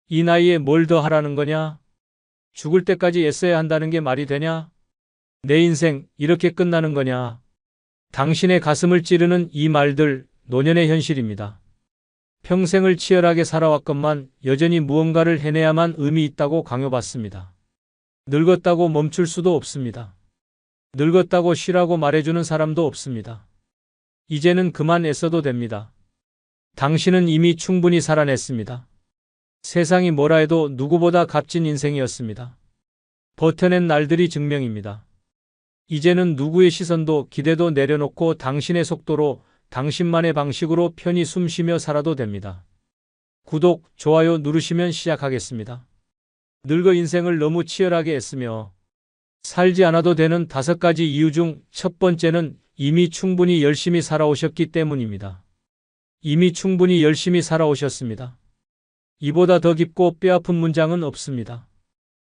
이 나이에 뭘 더 하라는 거냐? 죽을 때까지 애써야 한다는 게 말이 되냐? 내 인생 이렇게 끝나는 거냐? 당신의 가슴을 찌르는 이 말들, 노년의 현실입니다. 평생을 치열하게 살아왔건만 여전히 무언가를 해내야만 의미 있다고 강요받습니다. 늙었다고 멈출 수도 없습니다. 늙었다고 쉬라고 말해주는 사람도 없습니다. 이제는 그만 애써도 됩니다. 당신은 이미 충분히 살아냈습니다. 세상이 뭐라 해도 누구보다 값진 인생이었습니다. 버텨낸 날들이 증명입니다. 이제는 누구의 시선도 기대도 내려놓고 당신의 속도로 당신만의 방식으로 편히 숨쉬며 살아도 됩니다. 구독, 좋아요 누르시면 시작하겠습니다. 늙어 인생을 너무 치열하게 애쓰며 살지 않아도 되는 5가지 이유 중 첫 번째는 이미 충분히 열심히 살아오셨기 때문입니다. 이미 충분히 열심히 살아오셨습니다. 이보다 더 깊고 뼈아픈 문장은 없습니다.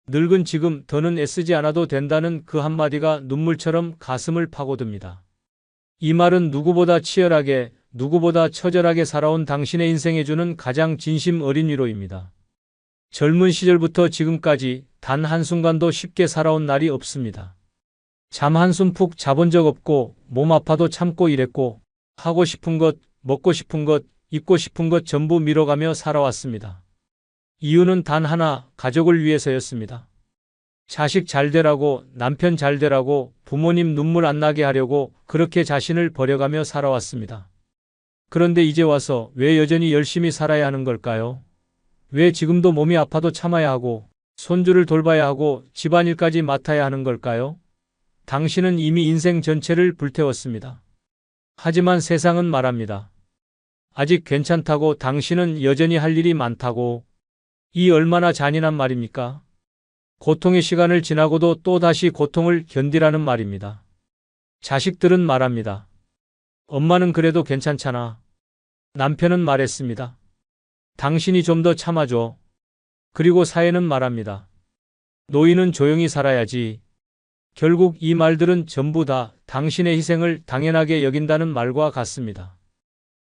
늙은 지금 더는 애쓰지 않아도 된다는 그 한마디가 눈물처럼 가슴을 파고듭니다. 이 말은 누구보다 치열하게, 누구보다 처절하게 살아온 당신의 인생에 주는 가장 진심 어린 위로입니다. 젊은 시절부터 지금까지 단 한순간도 쉽게 살아온 날이 없습니다. 잠 한숨 푹 자본 적 없고 몸 아파도 참고 일했고 하고 싶은 것, 먹고 싶은 것, 입고 싶은 것 전부 미뤄가며 살아왔습니다. 이유는 단 하나, 가족을 위해서였습니다. 자식 잘 되라고, 남편 잘 되라고, 부모님 눈물 안 나게 하려고 그렇게 자신을 버려가며 살아왔습니다. 그런데 이제 와서 왜 여전히 열심히 살아야 하는 걸까요? 왜 지금도 몸이 아파도 참아야 하고 손주를 돌봐야 하고 집안일까지 맡아야 하는 걸까요? 당신은 이미 인생 전체를 불태웠습니다. 하지만 세상은 말합니다. 아직 괜찮다고, 당신은 여전히 할 일이 많다고. 이 얼마나 잔인한 말입니까? 고통의 시간을 지나고도 또다시 고통을 견디라는 말입니다. 자식들은 말합니다. 엄마는 그래도 괜찮잖아. 남편은 말했습니다. 당신이 좀 더 참아줘. 그리고 사회는 말합니다. 노인은 조용히 살아야지. 결국 이 말들은 전부 다 당신의 희생을 당연하게 여긴다는 말과 같습니다.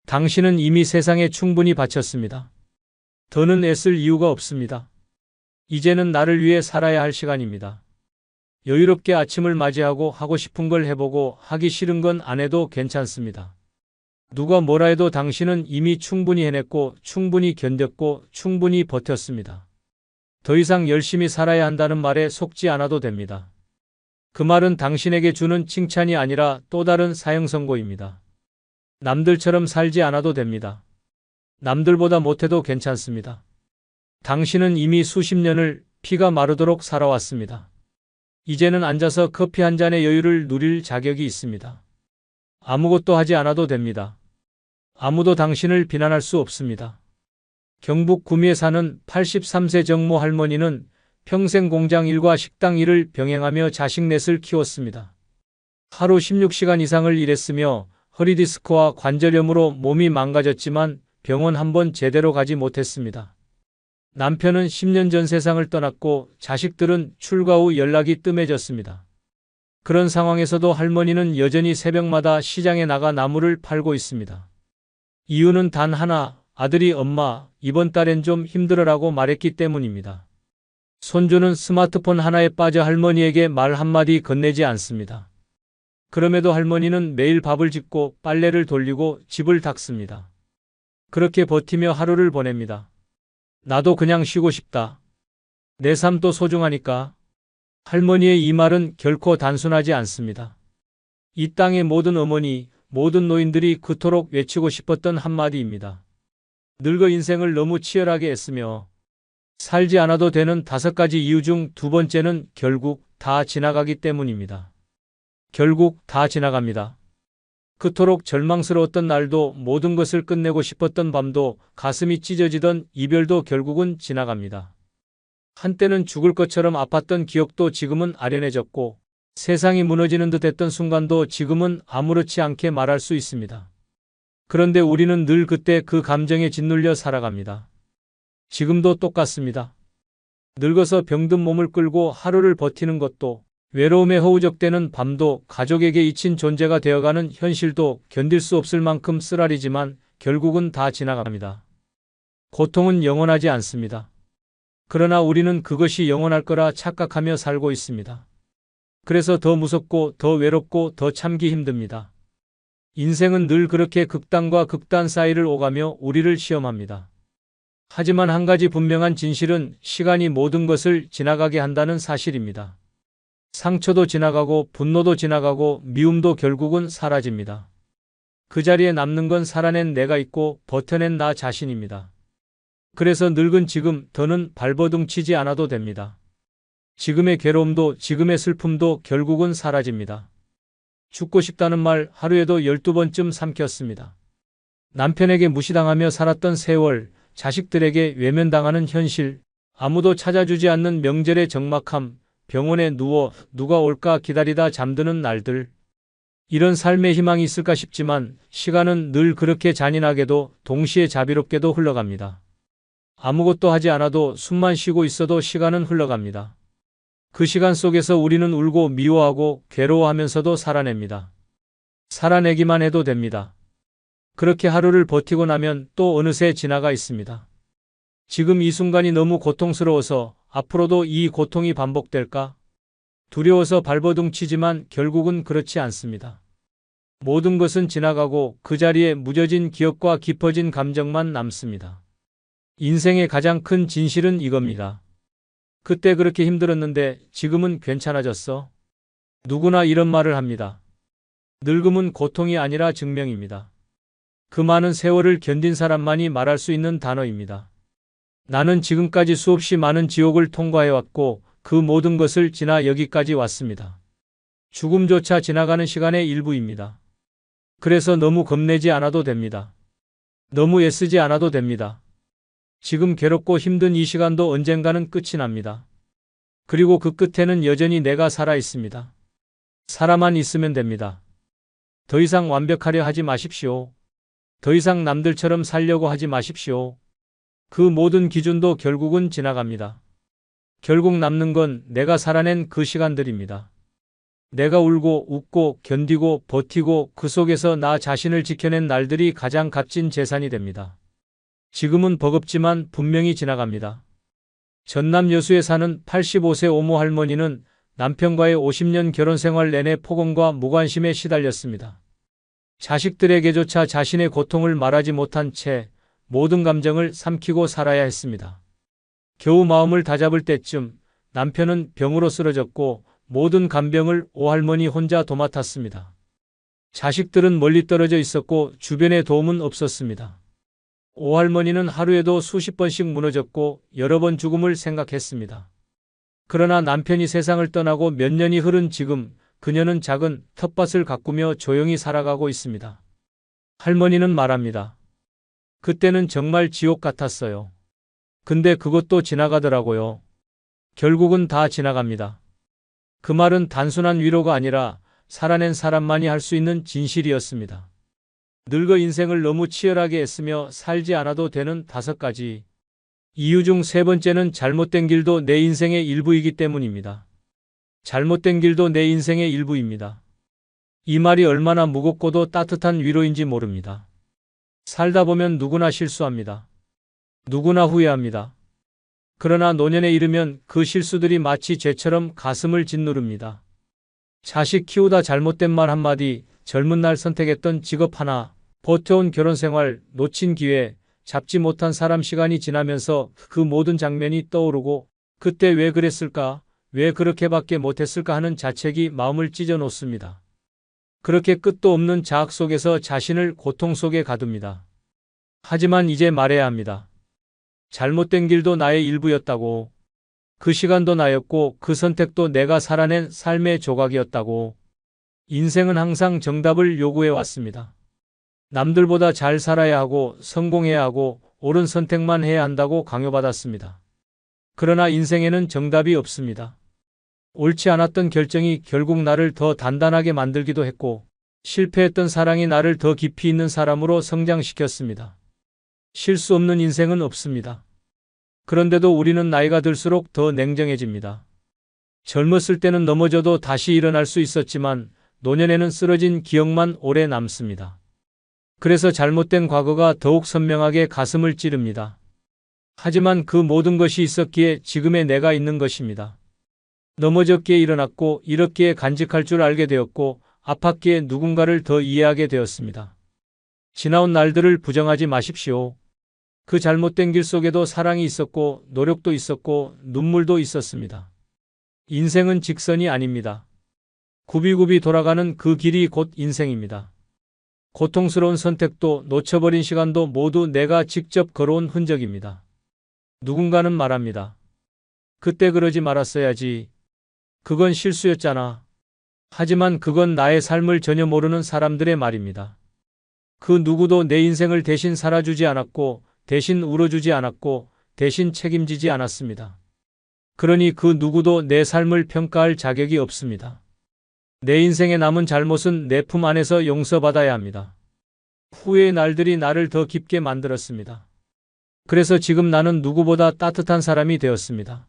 당신은 이미 세상에 충분히 바쳤습니다. 더는 애쓸 이유가 없습니다. 이제는 나를 위해 살아야 할 시간입니다. 여유롭게 아침을 맞이하고 하고 싶은 걸 해보고 하기 싫은 건 안 해도 괜찮습니다. 누가 뭐라 해도 당신은 이미 충분히 해냈고 충분히 견뎠고 충분히 버텼습니다. 더 이상 열심히 살아야 한다는 말에 속지 않아도 됩니다. 그 말은 당신에게 주는 칭찬이 아니라 또 다른 사형 선고입니다. 남들처럼 살지 않아도 됩니다. 남들보다 못해도 괜찮습니다. 당신은 이미 수십 년을 피가 마르도록 살아왔습니다. 이제는 앉아서 커피 한 잔의 여유를 누릴 자격이 있습니다. 아무것도 하지 않아도 됩니다. 아무도 당신을 비난할 수 없습니다. 경북 구미에 사는 83세 정모 할머니는 평생 공장 일과 식당 일을 병행하며 자식 넷을 키웠습니다. 하루 16시간 이상을 일했으며 허리 디스크와 관절염으로 몸이 망가졌지만 병원 한 번 제대로 가지 못했습니다. 남편은 10년 전 세상을 떠났고 자식들은 출가 후 연락이 뜸해졌습니다. 그런 상황에서도 할머니는 여전히 새벽마다 시장에 나가 나물을 팔고 있습니다. 이유는 단 하나, 아들이 엄마, 이번 달엔 좀 힘들어라고 말했기 때문입니다. 손주는 스마트폰 하나에 빠져 할머니에게 말 한마디 건네지 않습니다. 그럼에도 할머니는 매일 밥을 짓고 빨래를 돌리고 집을 닦습니다. 그렇게 버티며 하루를 보냅니다. 나도 그냥 쉬고 싶다. 내 삶도 소중하니까. 할머니의 이 말은 결코 단순하지 않습니다. 이 땅의 모든 어머니, 모든 노인들이 그토록 외치고 싶었던 한마디입니다. 늙어 인생을 너무 치열하게 애쓰며 살지 않아도 되는 5가지 이유 중 두 번째는 결국 다 지나가기 때문입니다. 결국 다 지나갑니다. 그토록 절망스러웠던 날도, 모든 것을 끝내고 싶었던 밤도, 가슴이 찢어지던 이별도 결국은 지나갑니다. 한때는 죽을 것처럼 아팠던 기억도 지금은 아련해졌고 세상이 무너지는 듯 했던 순간도 지금은 아무렇지 않게 말할 수 있습니다. 그런데 우리는 늘 그때 그 감정에 짓눌려 살아갑니다. 지금도 똑같습니다. 늙어서 병든 몸을 끌고 하루를 버티는 것도, 외로움에 허우적대는 밤도, 가족에게 잊힌 존재가 되어가는 현실도 견딜 수 없을 만큼 쓰라리지만 결국은 다 지나갑니다. 고통은 영원하지 않습니다. 그러나 우리는 그것이 영원할 거라 착각하며 살고 있습니다. 그래서 더 무섭고 더 외롭고 더 참기 힘듭니다. 인생은 늘 그렇게 극단과 극단 사이를 오가며 우리를 시험합니다. 하지만 한 가지 분명한 진실은 시간이 모든 것을 지나가게 한다는 사실입니다. 상처도 지나가고 분노도 지나가고 미움도 결국은 사라집니다. 그 자리에 남는 건 살아낸 내가 있고 버텨낸 나 자신입니다. 그래서 늙은 지금 더는 발버둥 치지 않아도 됩니다. 지금의 괴로움도 지금의 슬픔도 결국은 사라집니다. 죽고 싶다는 말 하루에도 12번쯤 삼켰습니다. 남편에게 무시당하며 살았던 세월, 자식들에게 외면당하는 현실, 아무도 찾아주지 않는 명절의 적막함, 병원에 누워 누가 올까 기다리다 잠드는 날들. 이런 삶의 희망이 있을까 싶지만 시간은 늘 그렇게 잔인하게도 동시에 자비롭게도 흘러갑니다. 아무것도 하지 않아도 숨만 쉬고 있어도 시간은 흘러갑니다. 그 시간 속에서 우리는 울고 미워하고 괴로워하면서도 살아냅니다. 살아내기만 해도 됩니다. 그렇게 하루를 버티고 나면 또 어느새 지나가 있습니다. 지금 이 순간이 너무 고통스러워서 앞으로도 이 고통이 반복될까? 두려워서 발버둥 치지만 결국은 그렇지 않습니다. 모든 것은 지나가고 그 자리에 무뎌진 기억과 깊어진 감정만 남습니다. 인생의 가장 큰 진실은 이겁니다. 그때 그렇게 힘들었는데 지금은 괜찮아졌어? 누구나 이런 말을 합니다. 늙음은 고통이 아니라 증명입니다. 그 많은 세월을 견딘 사람만이 말할 수 있는 단어입니다. 나는 지금까지 수없이 많은 지옥을 통과해왔고 그 모든 것을 지나 여기까지 왔습니다. 죽음조차 지나가는 시간의 일부입니다. 그래서 너무 겁내지 않아도 됩니다. 너무 애쓰지 않아도 됩니다. 지금 괴롭고 힘든 이 시간도 언젠가는 끝이 납니다. 그리고 그 끝에는 여전히 내가 살아 있습니다. 살아만 있으면 됩니다. 더 이상 완벽하려 하지 마십시오. 더 이상 남들처럼 살려고 하지 마십시오. 그 모든 기준도 결국은 지나갑니다. 결국 남는 건 내가 살아낸 그 시간들입니다. 내가 울고 웃고 견디고 버티고 그 속에서 나 자신을 지켜낸 날들이 가장 값진 재산이 됩니다. 지금은 버겁지만 분명히 지나갑니다. 전남 여수에 사는 85세 오모 할머니는 남편과의 50년 결혼 생활 내내 폭언과 무관심에 시달렸습니다. 자식들에게조차 자신의 고통을 말하지 못한 채 모든 감정을 삼키고 살아야 했습니다. 겨우 마음을 다잡을 때쯤 남편은 병으로 쓰러졌고 모든 간병을 오할머니 혼자 도맡았습니다. 자식들은 멀리 떨어져 있었고 주변에 도움은 없었습니다. 오할머니는 하루에도 수십 번씩 무너졌고 여러 번 죽음을 생각했습니다. 그러나 남편이 세상을 떠나고 몇 년이 흐른 지금 그녀는 작은 텃밭을 가꾸며 조용히 살아가고 있습니다. 할머니는 말합니다. 그때는 정말 지옥 같았어요. 근데 그것도 지나가더라고요. 결국은 다 지나갑니다. 그 말은 단순한 위로가 아니라 살아낸 사람만이 할 수 있는 진실이었습니다. 늙어 인생을 너무 치열하게 애쓰며 살지 않아도 되는 5가지 이유 중 3번째는 잘못된 길도 내 인생의 일부이기 때문입니다. 잘못된 길도 내 인생의 일부입니다. 이 말이 얼마나 무겁고도 따뜻한 위로인지 모릅니다. 살다 보면 누구나 실수합니다. 누구나 후회합니다. 그러나 노년에 이르면 그 실수들이 마치 죄처럼 가슴을 짓누릅니다. 자식 키우다 잘못된 말 한마디, 젊은 날 선택했던 직업 하나, 버텨온 결혼생활, 놓친 기회, 잡지 못한 사람 시간이 지나면서 그 모든 장면이 떠오르고 그때 왜 그랬을까, 왜 그렇게밖에 못했을까 하는 자책이 마음을 찢어 놓습니다. 그렇게 끝도 없는 자학 속에서 자신을 고통 속에 가둡니다. 하지만 이제 말해야 합니다. 잘못된 길도 나의 일부였다고. 그 시간도 나였고 그 선택도 내가 살아낸 삶의 조각이었다고. 인생은 항상 정답을 요구해 왔습니다. 남들보다 잘 살아야 하고 성공해야 하고 옳은 선택만 해야 한다고 강요받았습니다. 그러나 인생에는 정답이 없습니다. 옳지 않았던 결정이 결국 나를 더 단단하게 만들기도 했고 실패했던 사랑이 나를 더 깊이 있는 사람으로 성장시켰습니다. 실수 없는 인생은 없습니다. 그런데도 우리는 나이가 들수록 더 냉정해집니다. 젊었을 때는 넘어져도 다시 일어날 수 있었지만 노년에는 쓰러진 기억만 오래 남습니다. 그래서 잘못된 과거가 더욱 선명하게 가슴을 찌릅니다. 하지만 그 모든 것이 있었기에 지금의 내가 있는 것입니다. 넘어졌기에 일어났고 이렇기에 간직할 줄 알게 되었고 아팠기에 누군가를 더 이해하게 되었습니다. 지나온 날들을 부정하지 마십시오. 그 잘못된 길 속에도 사랑이 있었고 노력도 있었고 눈물도 있었습니다. 인생은 직선이 아닙니다. 굽이굽이 돌아가는 그 길이 곧 인생입니다. 고통스러운 선택도 놓쳐버린 시간도 모두 내가 직접 걸어온 흔적입니다. 누군가는 말합니다. 그때 그러지 말았어야지. 그건 실수였잖아. 하지만 그건 나의 삶을 전혀 모르는 사람들의 말입니다. 그 누구도 내 인생을 대신 살아주지 않았고 대신 울어주지 않았고 대신 책임지지 않았습니다. 그러니 그 누구도 내 삶을 평가할 자격이 없습니다. 내 인생에 남은 잘못은 내 품 안에서 용서받아야 합니다. 후회의 날들이 나를 더 깊게 만들었습니다. 그래서 지금 나는 누구보다 따뜻한 사람이 되었습니다.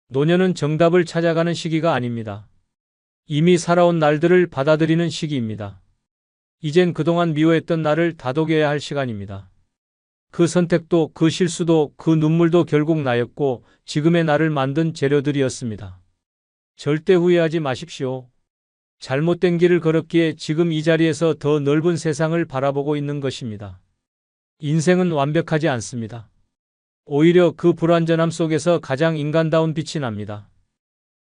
노년은 정답을 찾아가는 시기가 아닙니다. 이미 살아온 날들을 받아들이는 시기입니다. 이젠 그동안 미워했던 나를 다독여야 할 시간입니다. 그 선택도 그 실수도 그 눈물도 결국 나였고 지금의 나를 만든 재료들이었습니다. 절대 후회하지 마십시오. 잘못된 길을 걸었기에 지금 이 자리에서 더 넓은 세상을 바라보고 있는 것입니다. 인생은 완벽하지 않습니다. 오히려 그 불완전함 속에서 가장 인간다운 빛이 납니다.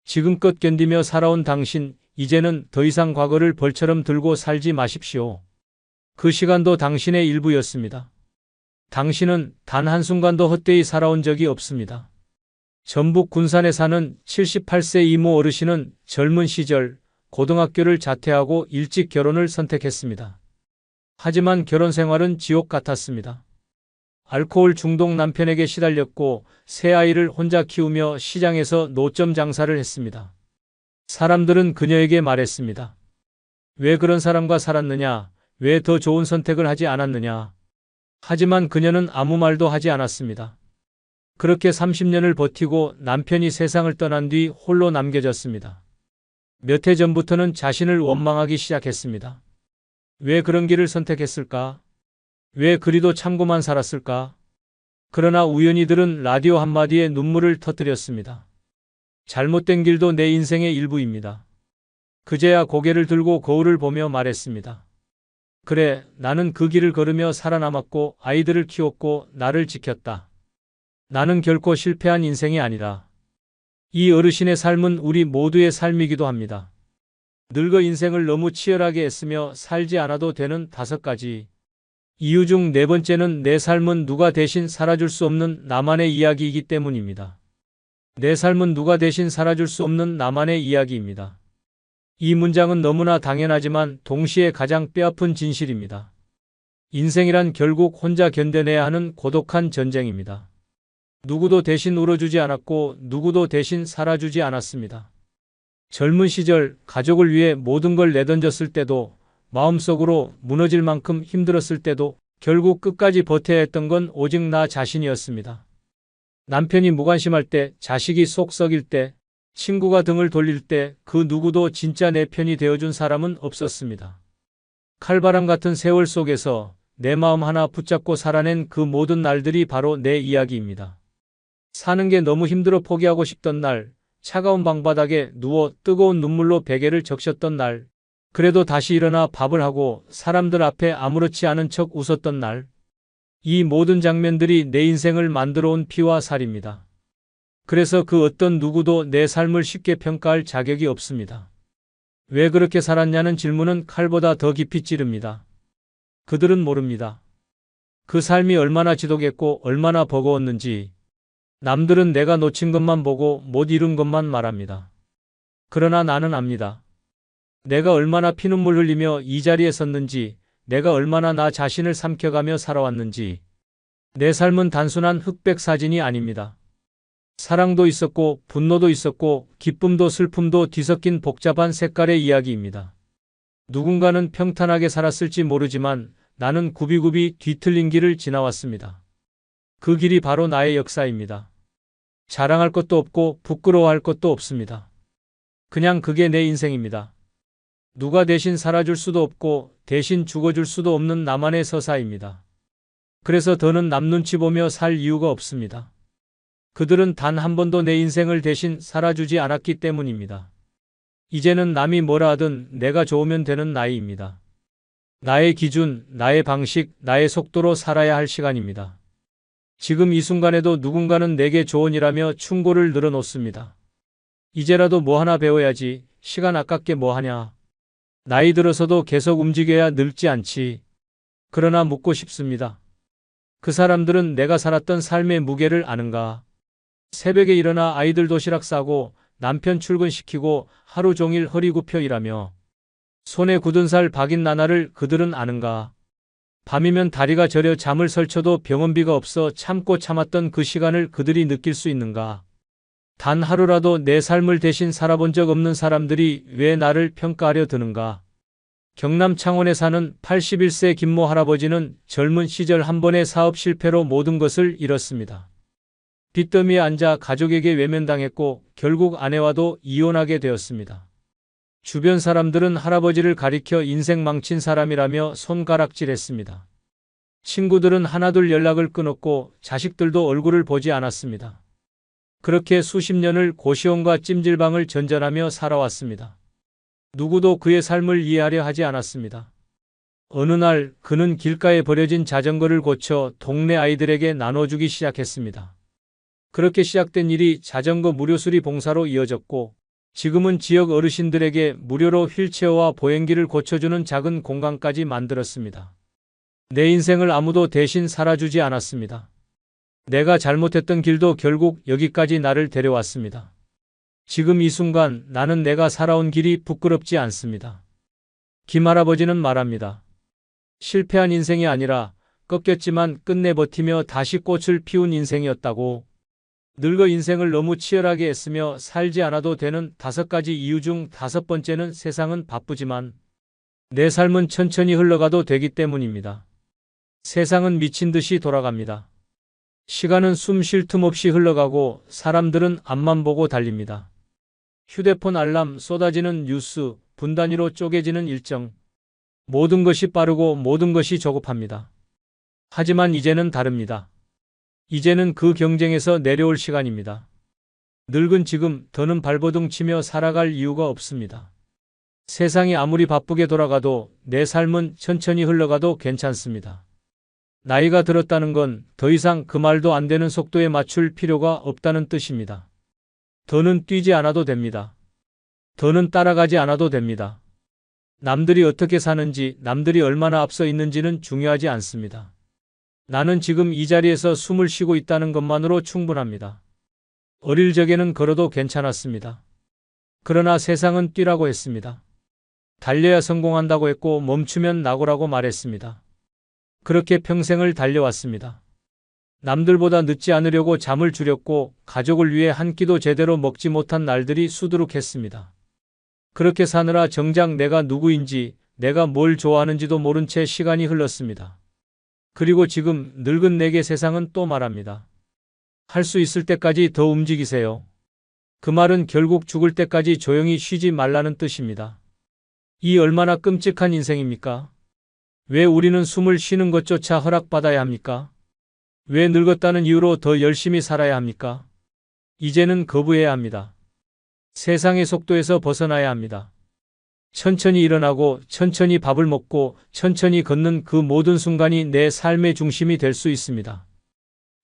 지금껏 견디며 살아온 당신, 이제는 더 이상 과거를 벌처럼 들고 살지 마십시오. 그 시간도 당신의 일부였습니다. 당신은 단 한순간도 헛되이 살아온 적이 없습니다. 전북 군산에 사는 78세 이모 어르신은 젊은 시절 고등학교를 자퇴하고 일찍 결혼을 선택했습니다. 하지만 결혼 생활은 지옥 같았습니다. 알코올 중독 남편에게 시달렸고 새 아이를 혼자 키우며 시장에서 노점 장사를 했습니다. 사람들은 그녀에게 말했습니다. 왜 그런 사람과 살았느냐? 왜 더 좋은 선택을 하지 않았느냐? 하지만 그녀는 아무 말도 하지 않았습니다. 그렇게 30년을 버티고 남편이 세상을 떠난 뒤 홀로 남겨졌습니다. 몇 해 전부터는 자신을 원망하기 시작했습니다. 왜 그런 길을 선택했을까? 왜 그리도 참고만 살았을까? 그러나 우연히 들은 라디오 한마디에 눈물을 터뜨렸습니다. 잘못된 길도 내 인생의 일부입니다. 그제야 고개를 들고 거울을 보며 말했습니다. 그래, 나는 그 길을 걸으며 살아남았고 아이들을 키웠고 나를 지켰다. 나는 결코 실패한 인생이 아니라 이 어르신의 삶은 우리 모두의 삶이기도 합니다. 늙어 인생을 너무 치열하게 애쓰며 살지 않아도 되는 5가지 이유 중 4번째는 내 삶은 누가 대신 살아줄 수 없는 나만의 이야기이기 때문입니다. 내 삶은 누가 대신 살아줄 수 없는 나만의 이야기입니다. 이 문장은 너무나 당연하지만 동시에 가장 뼈아픈 진실입니다. 인생이란 결국 혼자 견뎌내야 하는 고독한 전쟁입니다. 누구도 대신 울어주지 않았고 누구도 대신 살아주지 않았습니다. 젊은 시절 가족을 위해 모든 걸 내던졌을 때도 마음속으로 무너질 만큼 힘들었을 때도 결국 끝까지 버텨야 했던 건 오직 나 자신이었습니다. 남편이 무관심할 때, 자식이 속 썩일 때, 친구가 등을 돌릴 때 그 누구도 진짜 내 편이 되어준 사람은 없었습니다. 칼바람 같은 세월 속에서 내 마음 하나 붙잡고 살아낸 그 모든 날들이 바로 내 이야기입니다. 사는 게 너무 힘들어 포기하고 싶던 날, 차가운 방바닥에 누워 뜨거운 눈물로 베개를 적셨던 날, 그래도 다시 일어나 밥을 하고 사람들 앞에 아무렇지 않은 척 웃었던 날, 이 모든 장면들이 내 인생을 만들어 온 피와 살입니다. 그래서 그 어떤 누구도 내 삶을 쉽게 평가할 자격이 없습니다. 왜 그렇게 살았냐는 질문은 칼보다 더 깊이 찌릅니다. 그들은 모릅니다. 그 삶이 얼마나 지독했고 얼마나 버거웠는지. 남들은 내가 놓친 것만 보고 못 이룬 것만 말합니다. 그러나 나는 압니다. 내가 얼마나 피눈물 흘리며 이 자리에 섰는지, 내가 얼마나 나 자신을 삼켜가며 살아왔는지. 내 삶은 단순한 흑백 사진이 아닙니다. 사랑도 있었고 분노도 있었고 기쁨도 슬픔도 뒤섞인 복잡한 색깔의 이야기입니다. 누군가는 평탄하게 살았을지 모르지만 나는 굽이굽이 뒤틀린 길을 지나왔습니다. 그 길이 바로 나의 역사입니다. 자랑할 것도 없고 부끄러워할 것도 없습니다. 그냥 그게 내 인생입니다. 누가 대신 살아줄 수도 없고 대신 죽어줄 수도 없는 나만의 서사입니다. 그래서 더는 남 눈치 보며 살 이유가 없습니다. 그들은 단 한 번도 내 인생을 대신 살아주지 않았기 때문입니다. 이제는 남이 뭐라 하든 내가 좋으면 되는 나이입니다. 나의 기준, 나의 방식, 나의 속도로 살아야 할 시간입니다. 지금 이 순간에도 누군가는 내게 조언이라며 충고를 늘어놓습니다. 이제라도 뭐 하나 배워야지. 시간 아깝게 뭐 하냐. 나이 들어서도 계속 움직여야 늙지 않지. 그러나 묻고 싶습니다. 그 사람들은 내가 살았던 삶의 무게를 아는가? 새벽에 일어나 아이들 도시락 싸고 남편 출근시키고 하루 종일 허리 굽혀 일하며 손에 굳은 살 박인 나날을 그들은 아는가? 밤이면 다리가 저려 잠을 설쳐도 병원비가 없어 참고 참았던 그 시간을 그들이 느낄 수 있는가? 단 하루라도 내 삶을 대신 살아본 적 없는 사람들이 왜 나를 평가하려 드는가? 경남 창원에 사는 81세 김모 할아버지는 젊은 시절 한 번의 사업 실패로 모든 것을 잃었습니다. 빚더미에 앉아 가족에게 외면당했고 결국 아내와도 이혼하게 되었습니다. 주변 사람들은 할아버지를 가리켜 인생 망친 사람이라며 손가락질했습니다. 친구들은 하나둘 연락을 끊었고 자식들도 얼굴을 보지 않았습니다. 그렇게 수십 년을 고시원과 찜질방을 전전하며 살아왔습니다. 누구도 그의 삶을 이해하려 하지 않았습니다. 어느 날 그는 길가에 버려진 자전거를 고쳐 동네 아이들에게 나눠주기 시작했습니다. 그렇게 시작된 일이 자전거 무료 수리 봉사로 이어졌고 지금은 지역 어르신들에게 무료로 휠체어와 보행기를 고쳐주는 작은 공간까지 만들었습니다. 내 인생을 아무도 대신 살아주지 않았습니다. 내가 잘못했던 길도 결국 여기까지 나를 데려왔습니다. 지금 이 순간 나는 내가 살아온 길이 부끄럽지 않습니다. 김 할아버지는 말합니다. 실패한 인생이 아니라 꺾였지만 끝내 버티며 다시 꽃을 피운 인생이었다고. 늙어 인생을 너무 치열하게 애쓰며 살지 않아도 되는 5가지 이유 중 5번째는 세상은 바쁘지만 내 삶은 천천히 흘러가도 되기 때문입니다. 세상은 미친 듯이 돌아갑니다. 시간은 숨 쉴 틈 없이 흘러가고 사람들은 앞만 보고 달립니다. 휴대폰 알람, 쏟아지는 뉴스, 분 단위로 쪼개지는 일정. 모든 것이 빠르고 모든 것이 조급합니다. 하지만 이제는 다릅니다. 이제는 그 경쟁에서 내려올 시간입니다. 늙은 지금 더는 발버둥 치며 살아갈 이유가 없습니다. 세상이 아무리 바쁘게 돌아가도 내 삶은 천천히 흘러가도 괜찮습니다. 나이가 들었다는 건 더 이상 그 말도 안 되는 속도에 맞출 필요가 없다는 뜻입니다. 더는 뛰지 않아도 됩니다. 더는 따라가지 않아도 됩니다. 남들이 어떻게 사는지, 남들이 얼마나 앞서 있는지는 중요하지 않습니다. 나는 지금 이 자리에서 숨을 쉬고 있다는 것만으로 충분합니다. 어릴 적에는 걸어도 괜찮았습니다. 그러나 세상은 뛰라고 했습니다. 달려야 성공한다고 했고 멈추면 낙오라고 말했습니다. 그렇게 평생을 달려왔습니다. 남들보다 늦지 않으려고 잠을 줄였고 가족을 위해 한 끼도 제대로 먹지 못한 날들이 수두룩했습니다. 그렇게 사느라 정작 내가 누구인지, 내가 뭘 좋아하는지도 모른 채 시간이 흘렀습니다. 그리고 지금 늙은 내게 세상은 또 말합니다. 할 수 있을 때까지 더 움직이세요. 그 말은 결국 죽을 때까지 조용히 쉬지 말라는 뜻입니다. 이 얼마나 끔찍한 인생입니까? 왜 우리는 숨을 쉬는 것조차 허락받아야 합니까? 왜 늙었다는 이유로 더 열심히 살아야 합니까? 이제는 거부해야 합니다. 세상의 속도에서 벗어나야 합니다. 천천히 일어나고 천천히 밥을 먹고 천천히 걷는 그 모든 순간이 내 삶의 중심이 될 수 있습니다.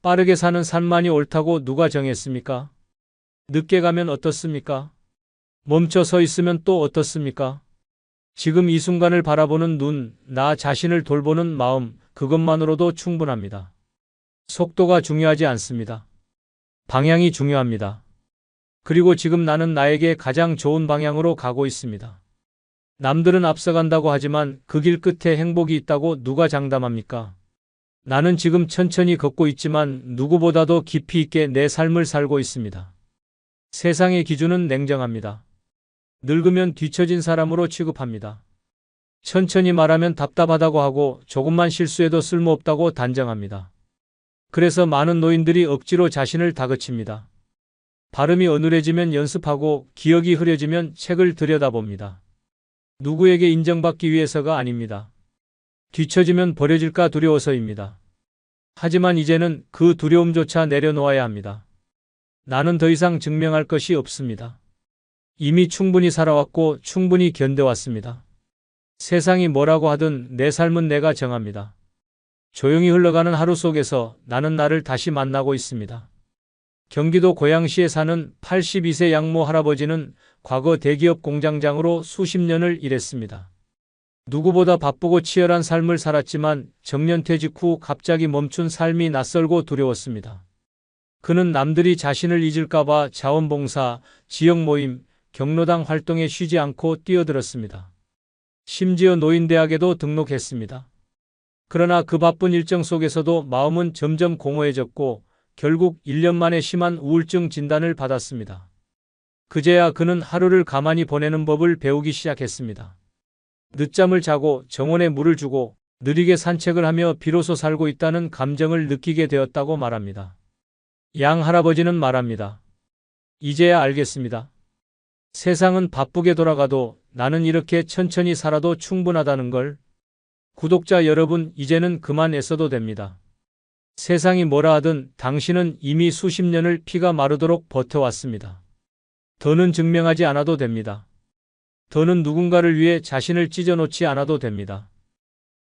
빠르게 사는 삶만이 옳다고 누가 정했습니까? 늦게 가면 어떻습니까? 멈춰 서 있으면 또 어떻습니까? 지금 이 순간을 바라보는 눈, 나 자신을 돌보는 마음, 그것만으로도 충분합니다. 속도가 중요하지 않습니다. 방향이 중요합니다. 그리고 지금 나는 나에게 가장 좋은 방향으로 가고 있습니다. 남들은 앞서간다고 하지만 그 길 끝에 행복이 있다고 누가 장담합니까? 나는 지금 천천히 걷고 있지만 누구보다도 깊이 있게 내 삶을 살고 있습니다. 세상의 기준은 냉정합니다. 늙으면 뒤처진 사람으로 취급합니다. 천천히 말하면 답답하다고 하고 조금만 실수해도 쓸모없다고 단정합니다. 그래서 많은 노인들이 억지로 자신을 다그칩니다. 발음이 어눌해지면 연습하고 기억이 흐려지면 책을 들여다봅니다. 누구에게 인정받기 위해서가 아닙니다. 뒤처지면 버려질까 두려워서입니다. 하지만 이제는 그 두려움조차 내려놓아야 합니다. 나는 더 이상 증명할 것이 없습니다. 이미 충분히 살아왔고 충분히 견뎌왔습니다. 세상이 뭐라고 하든 내 삶은 내가 정합니다. 조용히 흘러가는 하루 속에서 나는 나를 다시 만나고 있습니다. 경기도 고양시에 사는 82세 양모 할아버지는 과거 대기업 공장장으로 수십 년을 일했습니다. 누구보다 바쁘고 치열한 삶을 살았지만 정년퇴직 후 갑자기 멈춘 삶이 낯설고 두려웠습니다. 그는 남들이 자신을 잊을까봐 자원봉사, 지역 모임, 경로당 활동에 쉬지 않고 뛰어들었습니다. 심지어 노인대학에도 등록했습니다. 그러나 그 바쁜 일정 속에서도 마음은 점점 공허해졌고 결국 1년 만에 심한 우울증 진단을 받았습니다. 그제야 그는 하루를 가만히 보내는 법을 배우기 시작했습니다. 늦잠을 자고 정원에 물을 주고 느리게 산책을 하며 비로소 살고 있다는 감정을 느끼게 되었다고 말합니다. 양 할아버지는 말합니다. 이제야 알겠습니다. 세상은 바쁘게 돌아가도 나는 이렇게 천천히 살아도 충분하다는 걸. 구독자 여러분, 이제는 그만 애써도 됩니다. 세상이 뭐라 하든 당신은 이미 수십 년을 피가 마르도록 버텨왔습니다. 더는 증명하지 않아도 됩니다. 더는 누군가를 위해 자신을 찢어놓지 않아도 됩니다.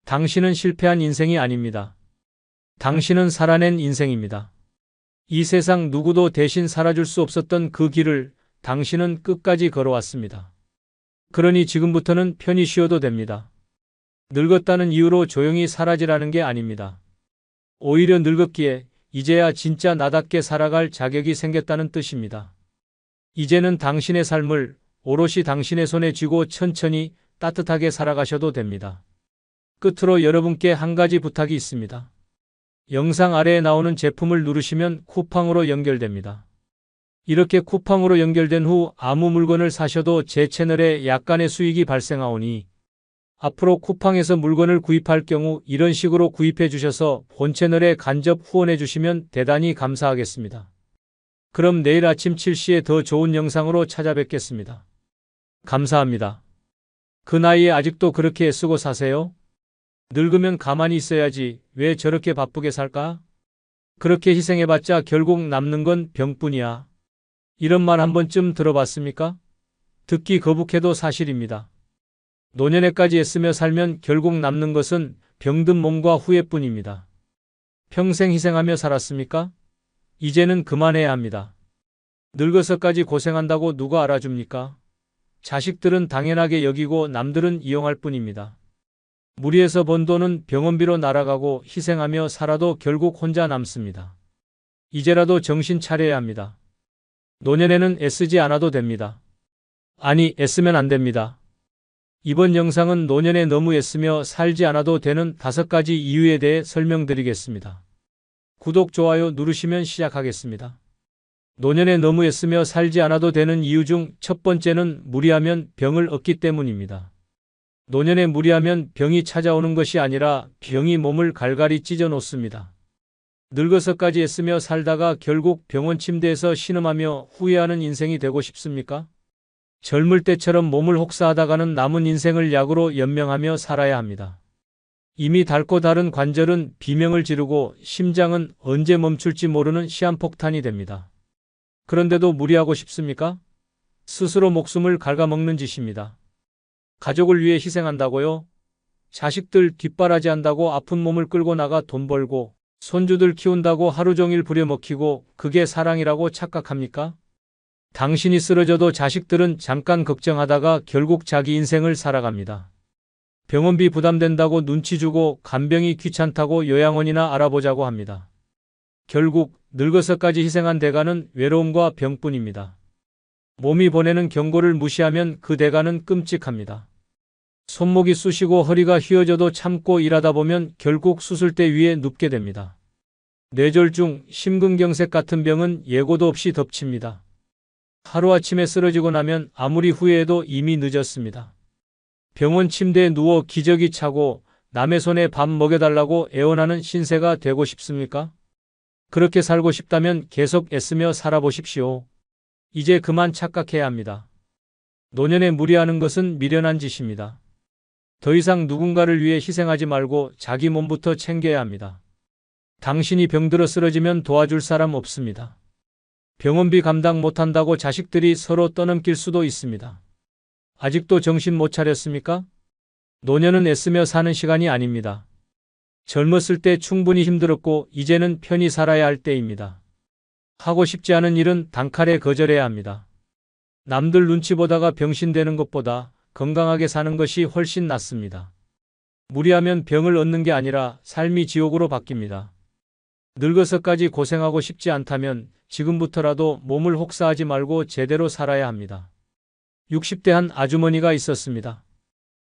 당신은 실패한 인생이 아닙니다. 당신은 살아낸 인생입니다. 이 세상 누구도 대신 살아줄 수 없었던 그 길을 당신은 끝까지 걸어왔습니다. 그러니 지금부터는 편히 쉬어도 됩니다. 늙었다는 이유로 조용히 사라지라는 게 아닙니다. 오히려 늙었기에 이제야 진짜 나답게 살아갈 자격이 생겼다는 뜻입니다. 이제는 당신의 삶을 오롯이 당신의 손에 쥐고 천천히 따뜻하게 살아가셔도 됩니다. 끝으로 여러분께 한 가지 부탁이 있습니다. 영상 아래에 나오는 제품을 누르시면 쿠팡으로 연결됩니다. 이렇게 쿠팡으로 연결된 후 아무 물건을 사셔도 제 채널에 약간의 수익이 발생하오니 앞으로 쿠팡에서 물건을 구입할 경우 이런 식으로 구입해 주셔서 본 채널에 간접 후원해 주시면 대단히 감사하겠습니다. 그럼 내일 아침 7시에 더 좋은 영상으로 찾아뵙겠습니다. 감사합니다. 그 나이에 아직도 그렇게 애쓰고 사세요? 늙으면 가만히 있어야지 왜 저렇게 바쁘게 살까? 그렇게 희생해봤자 결국 남는 건 병뿐이야. 이런 말 한 번쯤 들어봤습니까? 듣기 거북해도 사실입니다. 노년에까지 애쓰며 살면 결국 남는 것은 병든 몸과 후회뿐입니다. 평생 희생하며 살았습니까? 이제는 그만해야 합니다. 늙어서까지 고생한다고 누가 알아줍니까? 자식들은 당연하게 여기고 남들은 이용할 뿐입니다. 무리해서 번 돈은 병원비로 날아가고 희생하며 살아도 결국 혼자 남습니다. 이제라도 정신 차려야 합니다. 노년에는 애쓰지 않아도 됩니다. 아니, 애쓰면 안 됩니다. 이번 영상은 노년에 너무 애쓰며 살지 않아도 되는 5가지 이유에 대해 설명드리겠습니다. 구독, 좋아요 누르시면 시작하겠습니다. 노년에 너무 애쓰며 살지 않아도 되는 이유 중 첫 번째는 무리하면 병을 얻기 때문입니다. 노년에 무리하면 병이 찾아오는 것이 아니라 병이 몸을 갈갈이 찢어 놓습니다. 늙어서까지 애쓰며 살다가 결국 병원 침대에서 신음하며 후회하는 인생이 되고 싶습니까? 젊을 때처럼 몸을 혹사하다가는 남은 인생을 약으로 연명하며 살아야 합니다. 이미 닳고 닳은 관절은 비명을 지르고 심장은 언제 멈출지 모르는 시한폭탄이 됩니다. 그런데도 무리하고 싶습니까? 스스로 목숨을 갉아먹는 짓입니다. 가족을 위해 희생한다고요? 자식들 뒷바라지한다고 아픈 몸을 끌고 나가 돈 벌고 손주들 키운다고 하루 종일 부려먹히고 그게 사랑이라고 착각합니까? 당신이 쓰러져도 자식들은 잠깐 걱정하다가 결국 자기 인생을 살아갑니다. 병원비 부담된다고 눈치 주고 간병이 귀찮다고 요양원이나 알아보자고 합니다. 결국 늙어서까지 희생한 대가는 외로움과 병뿐입니다. 몸이 보내는 경고를 무시하면 그 대가는 끔찍합니다. 손목이 쑤시고 허리가 휘어져도 참고 일하다 보면 결국 수술대 위에 눕게 됩니다. 뇌졸중, 심근경색 같은 병은 예고도 없이 덮칩니다. 하루아침에 쓰러지고 나면 아무리 후회해도 이미 늦었습니다. 병원 침대에 누워 기저귀 차고 남의 손에 밥 먹여달라고 애원하는 신세가 되고 싶습니까? 그렇게 살고 싶다면 계속 애쓰며 살아보십시오. 이제 그만 착각해야 합니다. 노년에 무리하는 것은 미련한 짓입니다. 더 이상 누군가를 위해 희생하지 말고 자기 몸부터 챙겨야 합니다. 당신이 병들어 쓰러지면 도와줄 사람 없습니다. 병원비 감당 못한다고 자식들이 서로 떠넘길 수도 있습니다. 아직도 정신 못 차렸습니까? 노년은 애쓰며 사는 시간이 아닙니다. 젊었을 때 충분히 힘들었고 이제는 편히 살아야 할 때입니다. 하고 싶지 않은 일은 단칼에 거절해야 합니다. 남들 눈치 보다가 병신되는 것보다 건강하게 사는 것이 훨씬 낫습니다. 무리하면 병을 얻는 게 아니라 삶이 지옥으로 바뀝니다. 늙어서까지 고생하고 싶지 않다면 지금부터라도 몸을 혹사하지 말고 제대로 살아야 합니다. 60대 한 아주머니가 있었습니다.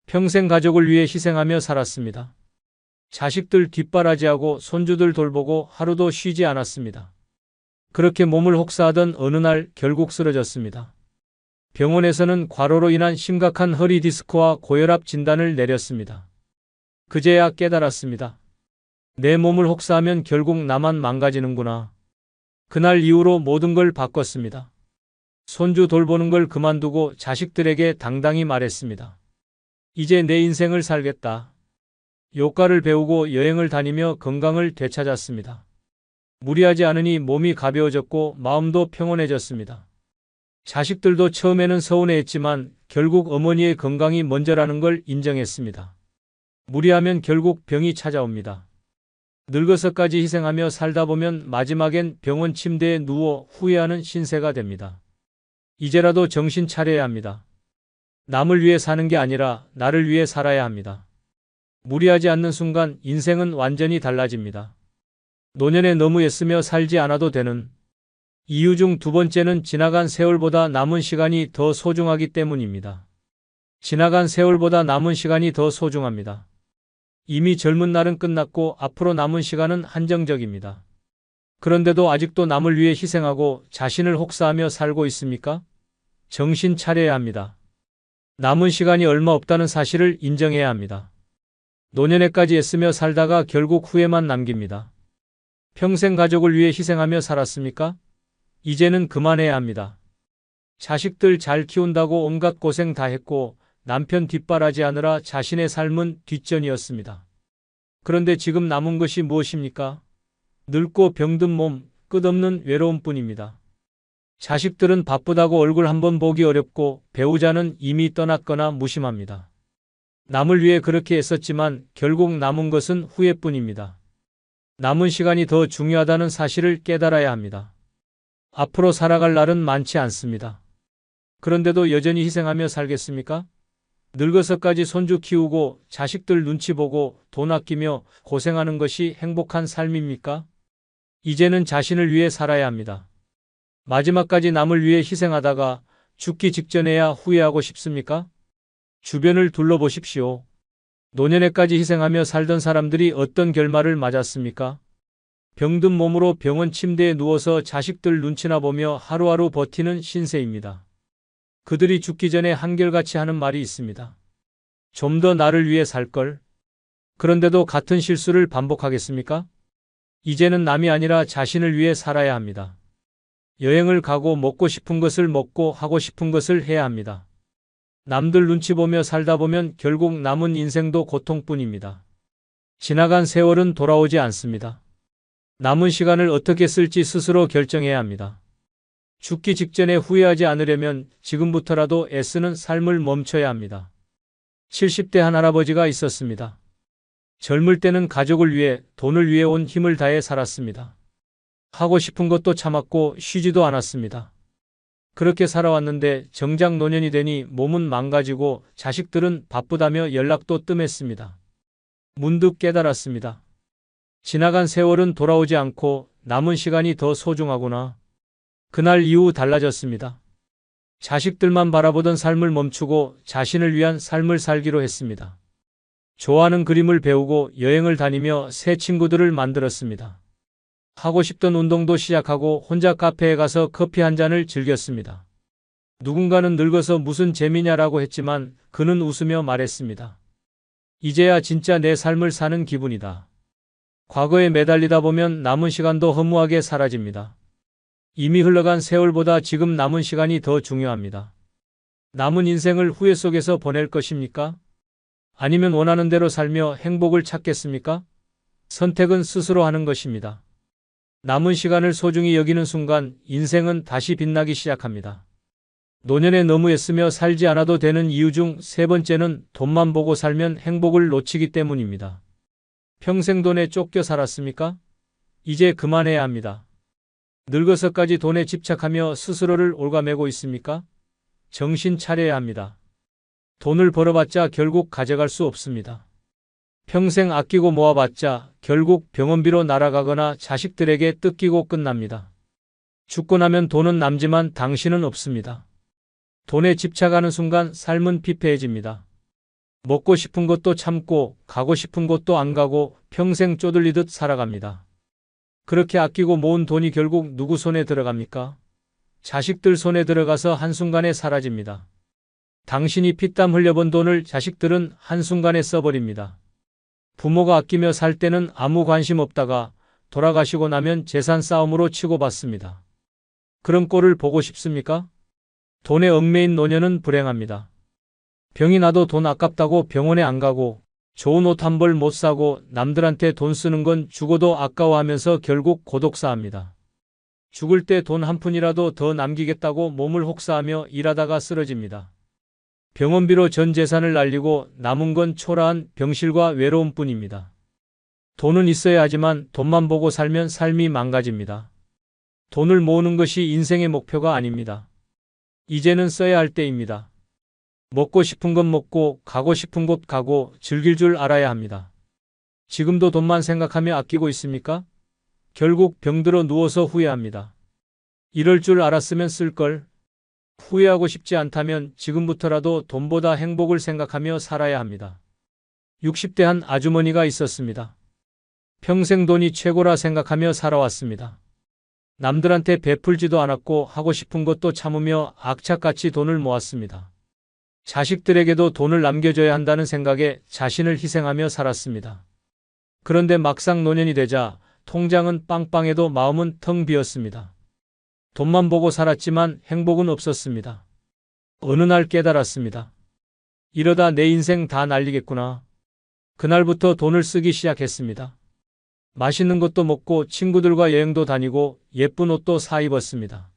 평생 가족을 위해 희생하며 살았습니다. 자식들 뒷바라지하고 손주들 돌보고 하루도 쉬지 않았습니다. 그렇게 몸을 혹사하던 어느 날 결국 쓰러졌습니다. 병원에서는 과로로 인한 심각한 허리 디스크와 고혈압 진단을 내렸습니다. 그제야 깨달았습니다. 내 몸을 혹사하면 결국 나만 망가지는구나. 그날 이후로 모든 걸 바꿨습니다. 손주 돌보는 걸 그만두고 자식들에게 당당히 말했습니다. 이제 내 인생을 살겠다. 요가를 배우고 여행을 다니며 건강을 되찾았습니다. 무리하지 않으니 몸이 가벼워졌고 마음도 평온해졌습니다. 자식들도 처음에는 서운해했지만 결국 어머니의 건강이 먼저라는 걸 인정했습니다. 무리하면 결국 병이 찾아옵니다. 늙어서까지 희생하며 살다 보면 마지막엔 병원 침대에 누워 후회하는 신세가 됩니다. 이제라도 정신 차려야 합니다. 남을 위해 사는 게 아니라 나를 위해 살아야 합니다. 무리하지 않는 순간 인생은 완전히 달라집니다. 노년에 너무 애쓰며 살지 않아도 되는 이유 중 두 번째는 지나간 세월보다 남은 시간이 더 소중하기 때문입니다. 지나간 세월보다 남은 시간이 더 소중합니다. 이미 젊은 날은 끝났고 앞으로 남은 시간은 한정적입니다. 그런데도 아직도 남을 위해 희생하고 자신을 혹사하며 살고 있습니까? 정신 차려야 합니다. 남은 시간이 얼마 없다는 사실을 인정해야 합니다. 노년에까지 애쓰며 살다가 결국 후회만 남깁니다. 평생 가족을 위해 희생하며 살았습니까? 이제는 그만해야 합니다. 자식들 잘 키운다고 온갖 고생 다 했고 남편 뒷바라지하느라 자신의 삶은 뒷전이었습니다. 그런데 지금 남은 것이 무엇입니까? 늙고 병든 몸, 끝없는 외로움뿐입니다. 자식들은 바쁘다고 얼굴 한번 보기 어렵고 배우자는 이미 떠났거나 무심합니다. 남을 위해 그렇게 애썼지만 결국 남은 것은 후회뿐입니다. 남은 시간이 더 중요하다는 사실을 깨달아야 합니다. 앞으로 살아갈 날은 많지 않습니다. 그런데도 여전히 희생하며 살겠습니까? 늙어서까지 손주 키우고 자식들 눈치 보고 돈 아끼며 고생하는 것이 행복한 삶입니까? 이제는 자신을 위해 살아야 합니다. 마지막까지 남을 위해 희생하다가 죽기 직전에야 후회하고 싶습니까? 주변을 둘러보십시오. 노년에까지 희생하며 살던 사람들이 어떤 결말을 맞았습니까? 병든 몸으로 병원 침대에 누워서 자식들 눈치나 보며 하루하루 버티는 신세입니다. 그들이 죽기 전에 한결같이 하는 말이 있습니다. 좀 더 나를 위해 살걸. 그런데도 같은 실수를 반복하겠습니까? 이제는 남이 아니라 자신을 위해 살아야 합니다. 여행을 가고 먹고 싶은 것을 먹고 하고 싶은 것을 해야 합니다. 남들 눈치 보며 살다 보면 결국 남은 인생도 고통뿐입니다. 지나간 세월은 돌아오지 않습니다. 남은 시간을 어떻게 쓸지 스스로 결정해야 합니다. 죽기 직전에 후회하지 않으려면 지금부터라도 애쓰는 삶을 멈춰야 합니다. 70대 한 할아버지가 있었습니다. 젊을 때는 가족을 위해 돈을 위해 온 힘을 다해 살았습니다. 하고 싶은 것도 참았고 쉬지도 않았습니다. 그렇게 살아왔는데 정작 노년이 되니 몸은 망가지고 자식들은 바쁘다며 연락도 뜸했습니다. 문득 깨달았습니다. 지나간 세월은 돌아오지 않고 남은 시간이 더 소중하구나. 그날 이후 달라졌습니다. 자식들만 바라보던 삶을 멈추고 자신을 위한 삶을 살기로 했습니다. 좋아하는 그림을 배우고 여행을 다니며 새 친구들을 만들었습니다. 하고 싶던 운동도 시작하고 혼자 카페에 가서 커피 한 잔을 즐겼습니다. 누군가는 늙어서 무슨 재미냐라고 했지만 그는 웃으며 말했습니다. 이제야 진짜 내 삶을 사는 기분이다. 과거에 매달리다 보면 남은 시간도 허무하게 사라집니다. 이미 흘러간 세월보다 지금 남은 시간이 더 중요합니다. 남은 인생을 후회 속에서 보낼 것입니까? 아니면 원하는 대로 살며 행복을 찾겠습니까? 선택은 스스로 하는 것입니다. 남은 시간을 소중히 여기는 순간 인생은 다시 빛나기 시작합니다. 노년에 너무 애쓰며 살지 않아도 되는 이유 중 세 번째는 돈만 보고 살면 행복을 놓치기 때문입니다. 평생 돈에 쫓겨 살았습니까? 이제 그만해야 합니다. 늙어서까지 돈에 집착하며 스스로를 옭아매고 있습니까? 정신 차려야 합니다. 돈을 벌어봤자 결국 가져갈 수 없습니다. 평생 아끼고 모아봤자 결국 병원비로 날아가거나 자식들에게 뜯기고 끝납니다. 죽고 나면 돈은 남지만 당신은 없습니다. 돈에 집착하는 순간 삶은 피폐해집니다. 먹고 싶은 것도 참고 가고 싶은 곳도 안 가고 평생 쪼들리듯 살아갑니다. 그렇게 아끼고 모은 돈이 결국 누구 손에 들어갑니까? 자식들 손에 들어가서 한순간에 사라집니다. 당신이 피땀 흘려본 돈을 자식들은 한순간에 써버립니다. 부모가 아끼며 살 때는 아무 관심 없다가 돌아가시고 나면 재산 싸움으로 치고받습니다. 그런 꼴을 보고 싶습니까? 돈에 얽매인 노년은 불행합니다. 병이 나도 돈 아깝다고 병원에 안 가고 좋은 옷 한 벌 못 사고 남들한테 돈 쓰는 건 죽어도 아까워하면서 결국 고독사합니다. 죽을 때 돈 한 푼이라도 더 남기겠다고 몸을 혹사하며 일하다가 쓰러집니다. 병원비로 전 재산을 날리고 남은 건 초라한 병실과 외로움뿐입니다. 돈은 있어야 하지만 돈만 보고 살면 삶이 망가집니다. 돈을 모으는 것이 인생의 목표가 아닙니다. 이제는 써야 할 때입니다. 먹고 싶은 것 먹고 가고 싶은 곳 가고 즐길 줄 알아야 합니다. 지금도 돈만 생각하며 아끼고 있습니까? 결국 병들어 누워서 후회합니다. 이럴 줄 알았으면 쓸걸. 후회하고 싶지 않다면 지금부터라도 돈보다 행복을 생각하며 살아야 합니다. 60대 한 아주머니가 있었습니다. 평생 돈이 최고라 생각하며 살아왔습니다. 남들한테 베풀지도 않았고 하고 싶은 것도 참으며 악착같이 돈을 모았습니다. 자식들에게도 돈을 남겨줘야 한다는 생각에 자신을 희생하며 살았습니다. 그런데 막상 노년이 되자 통장은 빵빵해도 마음은 텅 비었습니다. 돈만 보고 살았지만 행복은 없었습니다. 어느 날 깨달았습니다. 이러다 내 인생 다 날리겠구나. 그날부터 돈을 쓰기 시작했습니다. 맛있는 것도 먹고 친구들과 여행도 다니고 예쁜 옷도 사 입었습니다.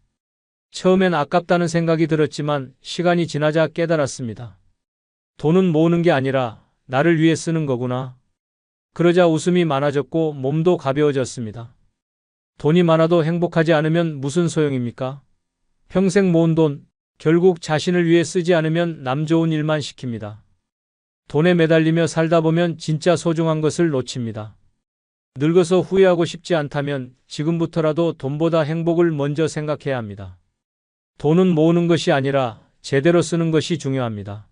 처음엔 아깝다는 생각이 들었지만 시간이 지나자 깨달았습니다. 돈은 모으는 게 아니라 나를 위해 쓰는 거구나. 그러자 웃음이 많아졌고 몸도 가벼워졌습니다. 돈이 많아도 행복하지 않으면 무슨 소용입니까? 평생 모은 돈, 결국 자신을 위해 쓰지 않으면 남 좋은 일만 시킵니다. 돈에 매달리며 살다 보면 진짜 소중한 것을 놓칩니다. 늙어서 후회하고 싶지 않다면 지금부터라도 돈보다 행복을 먼저 생각해야 합니다. 돈은 모으는 것이 아니라 제대로 쓰는 것이 중요합니다.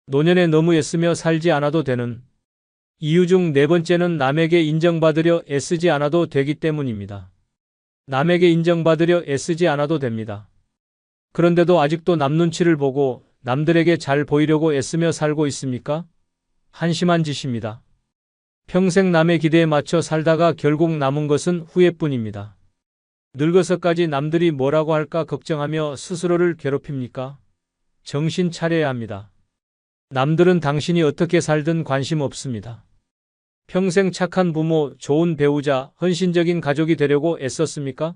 노년에 너무 애쓰며 살지 않아도 되는 이유 중 네 번째는 남에게 인정받으려 애쓰지 않아도 되기 때문입니다. 남에게 인정받으려 애쓰지 않아도 됩니다. 그런데도 아직도 남 눈치를 보고 남들에게 잘 보이려고 애쓰며 살고 있습니까? 한심한 짓입니다. 평생 남의 기대에 맞춰 살다가 결국 남은 것은 후회뿐입니다. 늙어서까지 남들이 뭐라고 할까 걱정하며 스스로를 괴롭힙니까? 정신 차려야 합니다. 남들은 당신이 어떻게 살든 관심 없습니다. 평생 착한 부모, 좋은 배우자, 헌신적인 가족이 되려고 애썼습니까?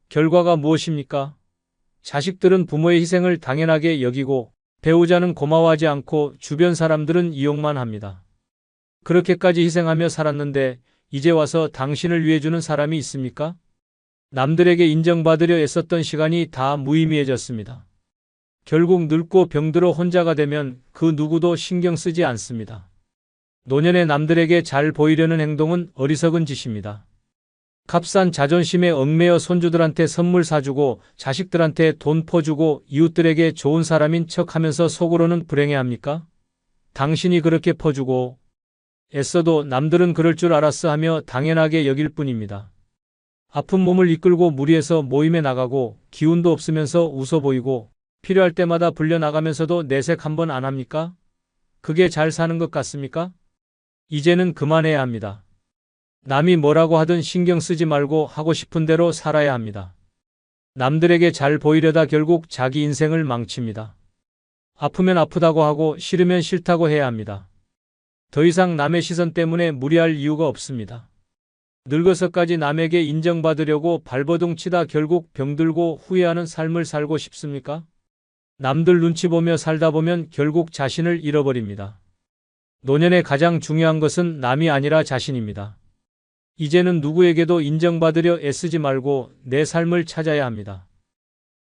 결과가 무엇입니까? 자식들은 부모의 희생을 당연하게 여기고 배우자는 고마워하지 않고 주변 사람들은 이용만 합니다. 그렇게까지 희생하며 살았는데 이제 와서 당신을 위해 주는 사람이 있습니까? 남들에게 인정받으려 애썼던 시간이 다 무의미해졌습니다. 결국 늙고 병들어 혼자가 되면 그 누구도 신경 쓰지 않습니다. 노년에 남들에게 잘 보이려는 행동은 어리석은 짓입니다. 값싼 자존심에 얽매여 손주들한테 선물 사주고 자식들한테 돈 퍼주고 이웃들에게 좋은 사람인 척하면서 속으로는 불행해합니까? 당신이 그렇게 퍼주고 애써도 남들은 그럴 줄 알았어 하며 당연하게 여길 뿐입니다. 아픈 몸을 이끌고 무리해서 모임에 나가고 기운도 없으면서 웃어 보이고 필요할 때마다 불려나가면서도 내색 한번 안 합니까? 그게 잘 사는 것 같습니까? 이제는 그만해야 합니다. 남이 뭐라고 하든 신경 쓰지 말고 하고 싶은 대로 살아야 합니다. 남들에게 잘 보이려다 결국 자기 인생을 망칩니다. 아프면 아프다고 하고 싫으면 싫다고 해야 합니다. 더 이상 남의 시선 때문에 무리할 이유가 없습니다. 늙어서까지 남에게 인정받으려고 발버둥 치다 결국 병들고 후회하는 삶을 살고 싶습니까? 남들 눈치 보며 살다 보면 결국 자신을 잃어버립니다. 노년에 가장 중요한 것은 남이 아니라 자신입니다. 이제는 누구에게도 인정받으려 애쓰지 말고 내 삶을 찾아야 합니다.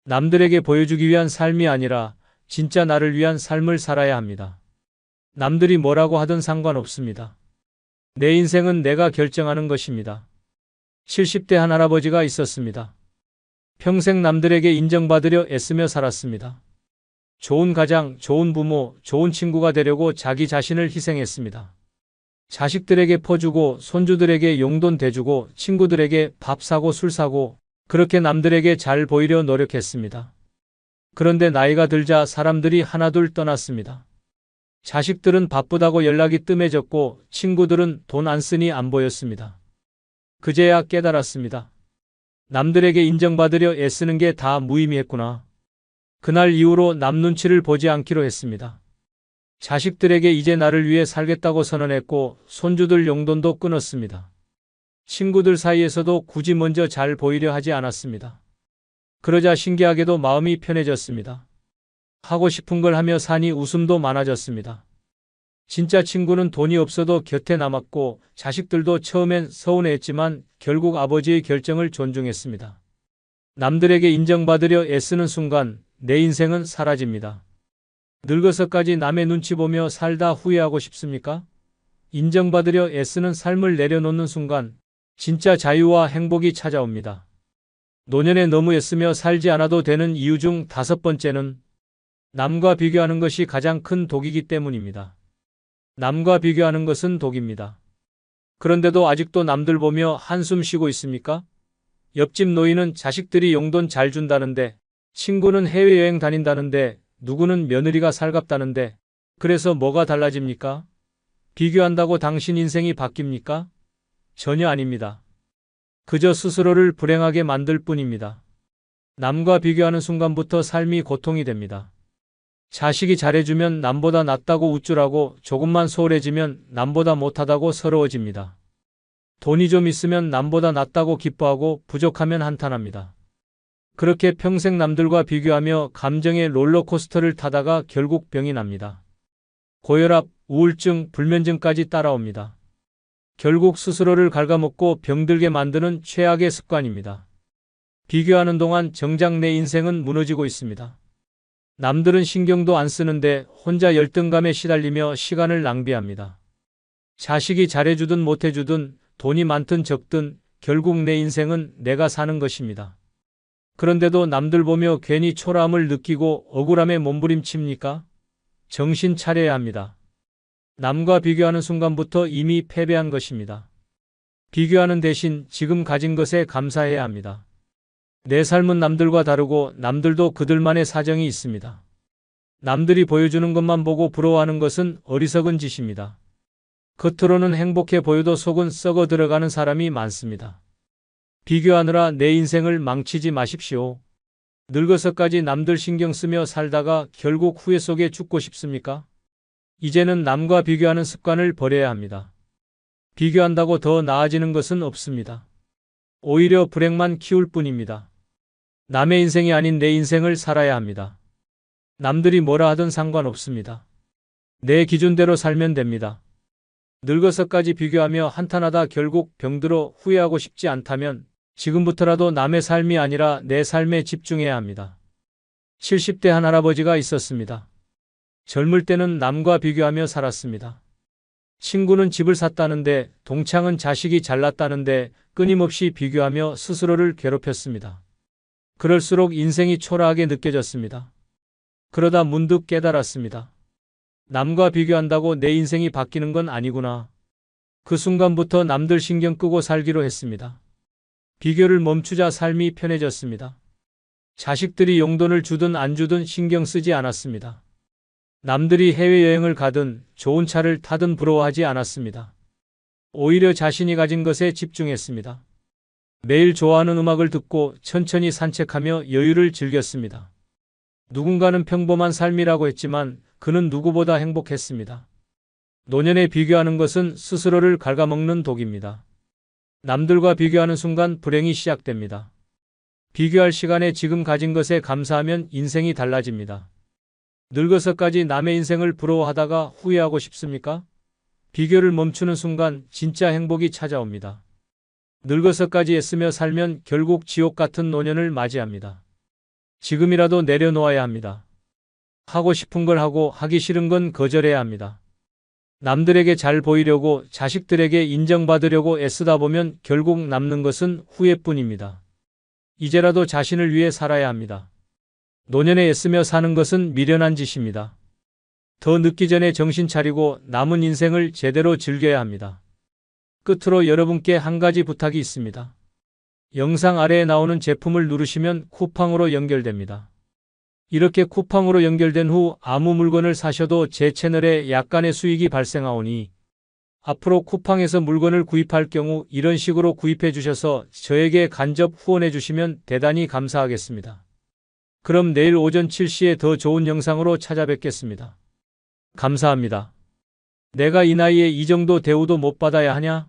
남들에게 보여주기 위한 삶이 아니라 진짜 나를 위한 삶을 살아야 합니다. 남들이 뭐라고 하든 상관없습니다. 내 인생은 내가 결정하는 것입니다. 70대 한 할아버지가 있었습니다. 평생 남들에게 인정받으려 애쓰며 살았습니다. 좋은 가장, 좋은 부모, 좋은 친구가 되려고 자기 자신을 희생했습니다. 자식들에게 퍼주고 손주들에게 용돈 대주고 친구들에게 밥 사고 술 사고 그렇게 남들에게 잘 보이려 노력했습니다. 그런데 나이가 들자 사람들이 하나둘 떠났습니다. 자식들은 바쁘다고 연락이 뜸해졌고 친구들은 돈 안 쓰니 안 보였습니다. 그제야 깨달았습니다. 남들에게 인정받으려 애쓰는 게 다 무의미했구나. 그날 이후로 남 눈치를 보지 않기로 했습니다. 자식들에게 이제 나를 위해 살겠다고 선언했고 손주들 용돈도 끊었습니다. 친구들 사이에서도 굳이 먼저 잘 보이려 하지 않았습니다. 그러자 신기하게도 마음이 편해졌습니다. 하고 싶은 걸 하며 사니 웃음도 많아졌습니다. 진짜 친구는 돈이 없어도 곁에 남았고 자식들도 처음엔 서운해했지만 결국 아버지의 결정을 존중했습니다. 남들에게 인정받으려 애쓰는 순간 내 인생은 사라집니다. 늙어서까지 남의 눈치 보며 살다 후회하고 싶습니까? 인정받으려 애쓰는 삶을 내려놓는 순간 진짜 자유와 행복이 찾아옵니다. 노년에 너무 애쓰며 살지 않아도 되는 이유 중 5번째는 남과 비교하는 것이 가장 큰 독이기 때문입니다. 남과 비교하는 것은 독입니다. 그런데도 아직도 남들 보며 한숨 쉬고 있습니까? 옆집 노인은 자식들이 용돈 잘 준다는데, 친구는 해외여행 다닌다는데, 누구는 며느리가 살갑다는데, 그래서 뭐가 달라집니까? 비교한다고 당신 인생이 바뀝니까? 전혀 아닙니다. 그저 스스로를 불행하게 만들 뿐입니다. 남과 비교하는 순간부터 삶이 고통이 됩니다. 자식이 잘해주면 남보다 낫다고 우쭐하고 조금만 소홀해지면 남보다 못하다고 서러워집니다. 돈이 좀 있으면 남보다 낫다고 기뻐하고 부족하면 한탄합니다. 그렇게 평생 남들과 비교하며 감정의 롤러코스터를 타다가 결국 병이 납니다. 고혈압, 우울증, 불면증까지 따라옵니다. 결국 스스로를 갉아먹고 병들게 만드는 최악의 습관입니다. 비교하는 동안 정작 내 인생은 무너지고 있습니다. 남들은 신경도 안 쓰는데 혼자 열등감에 시달리며 시간을 낭비합니다. 자식이 잘해주든 못해주든 돈이 많든 적든 결국 내 인생은 내가 사는 것입니다. 그런데도 남들 보며 괜히 초라함을 느끼고 억울함에 몸부림칩니까? 정신 차려야 합니다. 남과 비교하는 순간부터 이미 패배한 것입니다. 비교하는 대신 지금 가진 것에 감사해야 합니다. 내 삶은 남들과 다르고 남들도 그들만의 사정이 있습니다. 남들이 보여주는 것만 보고 부러워하는 것은 어리석은 짓입니다. 겉으로는 행복해 보여도 속은 썩어 들어가는 사람이 많습니다. 비교하느라 내 인생을 망치지 마십시오. 늙어서까지 남들 신경 쓰며 살다가 결국 후회 속에 죽고 싶습니까? 이제는 남과 비교하는 습관을 버려야 합니다. 비교한다고 더 나아지는 것은 없습니다. 오히려 불행만 키울 뿐입니다. 남의 인생이 아닌 내 인생을 살아야 합니다. 남들이 뭐라 하든 상관없습니다. 내 기준대로 살면 됩니다. 늙어서까지 비교하며 한탄하다 결국 병들어 후회하고 싶지 않다면 지금부터라도 남의 삶이 아니라 내 삶에 집중해야 합니다. 70대 한 할아버지가 있었습니다. 젊을 때는 남과 비교하며 살았습니다. 친구는 집을 샀다는데 동창은 자식이 잘났다는데 끊임없이 비교하며 스스로를 괴롭혔습니다. 그럴수록 인생이 초라하게 느껴졌습니다. 그러다 문득 깨달았습니다. 남과 비교한다고 내 인생이 바뀌는 건 아니구나. 그 순간부터 남들 신경 끄고 살기로 했습니다. 비교를 멈추자 삶이 편해졌습니다. 자식들이 용돈을 주든 안 주든 신경 쓰지 않았습니다. 남들이 해외여행을 가든 좋은 차를 타든 부러워하지 않았습니다. 오히려 자신이 가진 것에 집중했습니다. 매일 좋아하는 음악을 듣고 천천히 산책하며 여유를 즐겼습니다. 누군가는 평범한 삶이라고 했지만 그는 누구보다 행복했습니다. 노년에 비교하는 것은 스스로를 갉아먹는 독입니다. 남들과 비교하는 순간 불행이 시작됩니다. 비교할 시간에 지금 가진 것에 감사하면 인생이 달라집니다. 늙어서까지 남의 인생을 부러워하다가 후회하고 싶습니까? 비교를 멈추는 순간 진짜 행복이 찾아옵니다. 늙어서까지 애쓰며 살면 결국 지옥 같은 노년을 맞이합니다. 지금이라도 내려놓아야 합니다. 하고 싶은 걸 하고 하기 싫은 건 거절해야 합니다. 남들에게 잘 보이려고 자식들에게 인정받으려고 애쓰다 보면 결국 남는 것은 후회뿐입니다. 이제라도 자신을 위해 살아야 합니다. 노년에 애쓰며 사는 것은 미련한 짓입니다. 더 늦기 전에 정신 차리고 남은 인생을 제대로 즐겨야 합니다. 끝으로 여러분께 한 가지 부탁이 있습니다. 영상 아래에 나오는 제품을 누르시면 쿠팡으로 연결됩니다. 이렇게 쿠팡으로 연결된 후 아무 물건을 사셔도 제 채널에 약간의 수익이 발생하오니 앞으로 쿠팡에서 물건을 구입할 경우 이런 식으로 구입해 주셔서 저에게 간접 후원해 주시면 대단히 감사하겠습니다. 그럼 내일 오전 7시에 더 좋은 영상으로 찾아뵙겠습니다. 감사합니다. 내가 이 나이에 이 정도 대우도 못 받아야 하냐?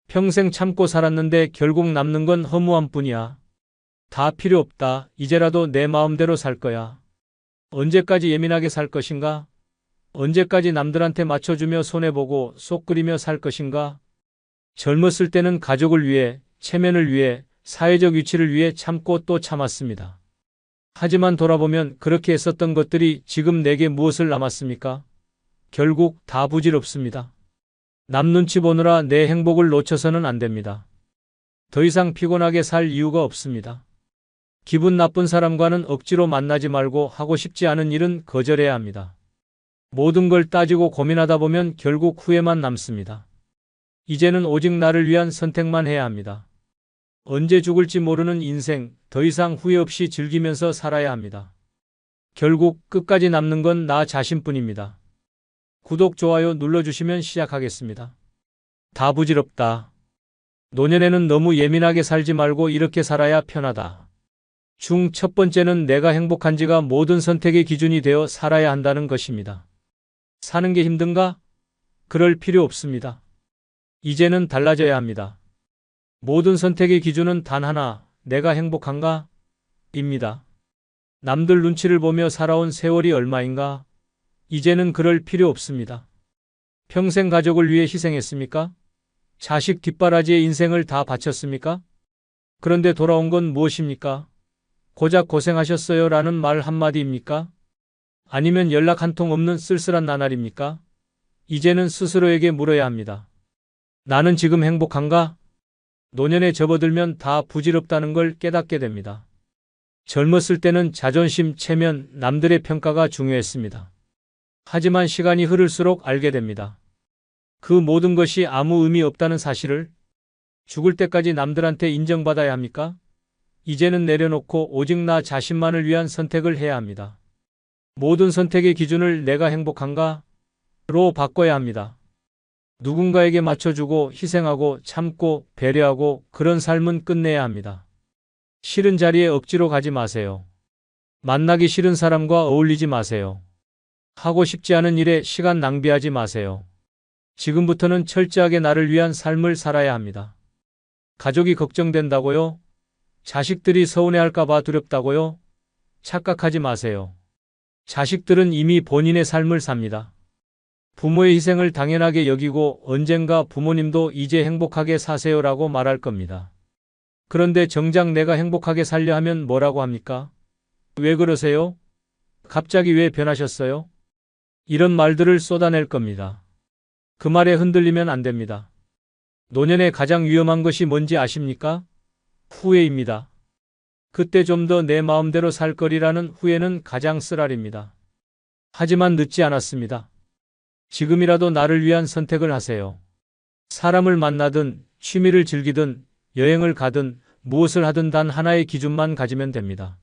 평생 참고 살았는데 결국 남는 건 허무함 뿐이야. 다 필요 없다. 이제라도 내 마음대로 살 거야. 언제까지 예민하게 살 것인가? 언제까지 남들한테 맞춰주며 손해보고 속 끓이며 살 것인가? 젊었을 때는 가족을 위해, 체면을 위해, 사회적 위치를 위해 참고 또 참았습니다. 하지만 돌아보면 그렇게 했었던 것들이 지금 내게 무엇을 남았습니까? 결국 다 부질없습니다. 남 눈치 보느라 내 행복을 놓쳐서는 안 됩니다. 더 이상 피곤하게 살 이유가 없습니다. 기분 나쁜 사람과는 억지로 만나지 말고 하고 싶지 않은 일은 거절해야 합니다. 모든 걸 따지고 고민하다 보면 결국 후회만 남습니다. 이제는 오직 나를 위한 선택만 해야 합니다. 언제 죽을지 모르는 인생, 더 이상 후회 없이 즐기면서 살아야 합니다. 결국 끝까지 남는 건 나 자신뿐입니다. 구독, 좋아요 눌러주시면 시작하겠습니다. 다 부질없다. 노년에는 너무 예민하게 살지 말고 이렇게 살아야 편하다. 첫 번째는 내가 행복한지가 모든 선택의 기준이 되어 살아야 한다는 것입니다. 사는 게 힘든가? 그럴 필요 없습니다. 이제는 달라져야 합니다. 모든 선택의 기준은 단 하나, 내가 행복한가? 입니다. 남들 눈치를 보며 살아온 세월이 얼마인가? 이제는 그럴 필요 없습니다. 평생 가족을 위해 희생했습니까? 자식 뒷바라지에 인생을 다 바쳤습니까? 그런데 돌아온 건 무엇입니까? 고작 고생하셨어요 라는 말 한마디입니까? 아니면 연락 한 통 없는 쓸쓸한 나날입니까? 이제는 스스로에게 물어야 합니다. 나는 지금 행복한가? 노년에 접어들면 다 부질없다는 걸 깨닫게 됩니다. 젊었을 때는 자존심, 체면, 남들의 평가가 중요했습니다. 하지만 시간이 흐를수록 알게 됩니다. 그 모든 것이 아무 의미 없다는 사실을. 죽을 때까지 남들한테 인정받아야 합니까? 이제는 내려놓고 오직 나 자신만을 위한 선택을 해야 합니다. 모든 선택의 기준을 내가 행복한가? 로 바꿔야 합니다. 누군가에게 맞춰주고 희생하고 참고 배려하고 그런 삶은 끝내야 합니다. 싫은 자리에 억지로 가지 마세요. 만나기 싫은 사람과 어울리지 마세요. 하고 싶지 않은 일에 시간 낭비하지 마세요. 지금부터는 철저하게 나를 위한 삶을 살아야 합니다. 가족이 걱정된다고요? 자식들이 서운해할까봐 두렵다고요? 착각하지 마세요. 자식들은 이미 본인의 삶을 삽니다. 부모의 희생을 당연하게 여기고 언젠가 부모님도 이제 행복하게 사세요라고 말할 겁니다. 그런데 정작 내가 행복하게 살려 하면 뭐라고 합니까? 왜 그러세요? 갑자기 왜 변하셨어요? 이런 말들을 쏟아낼 겁니다. 그 말에 흔들리면 안 됩니다. 노년에 가장 위험한 것이 뭔지 아십니까? 후회입니다. 그때 좀 더 내 마음대로 살 거리라는 후회는 가장 쓰라립니다. 하지만 늦지 않았습니다. 지금이라도 나를 위한 선택을 하세요. 사람을 만나든 취미를 즐기든 여행을 가든 무엇을 하든 단 하나의 기준만 가지면 됩니다.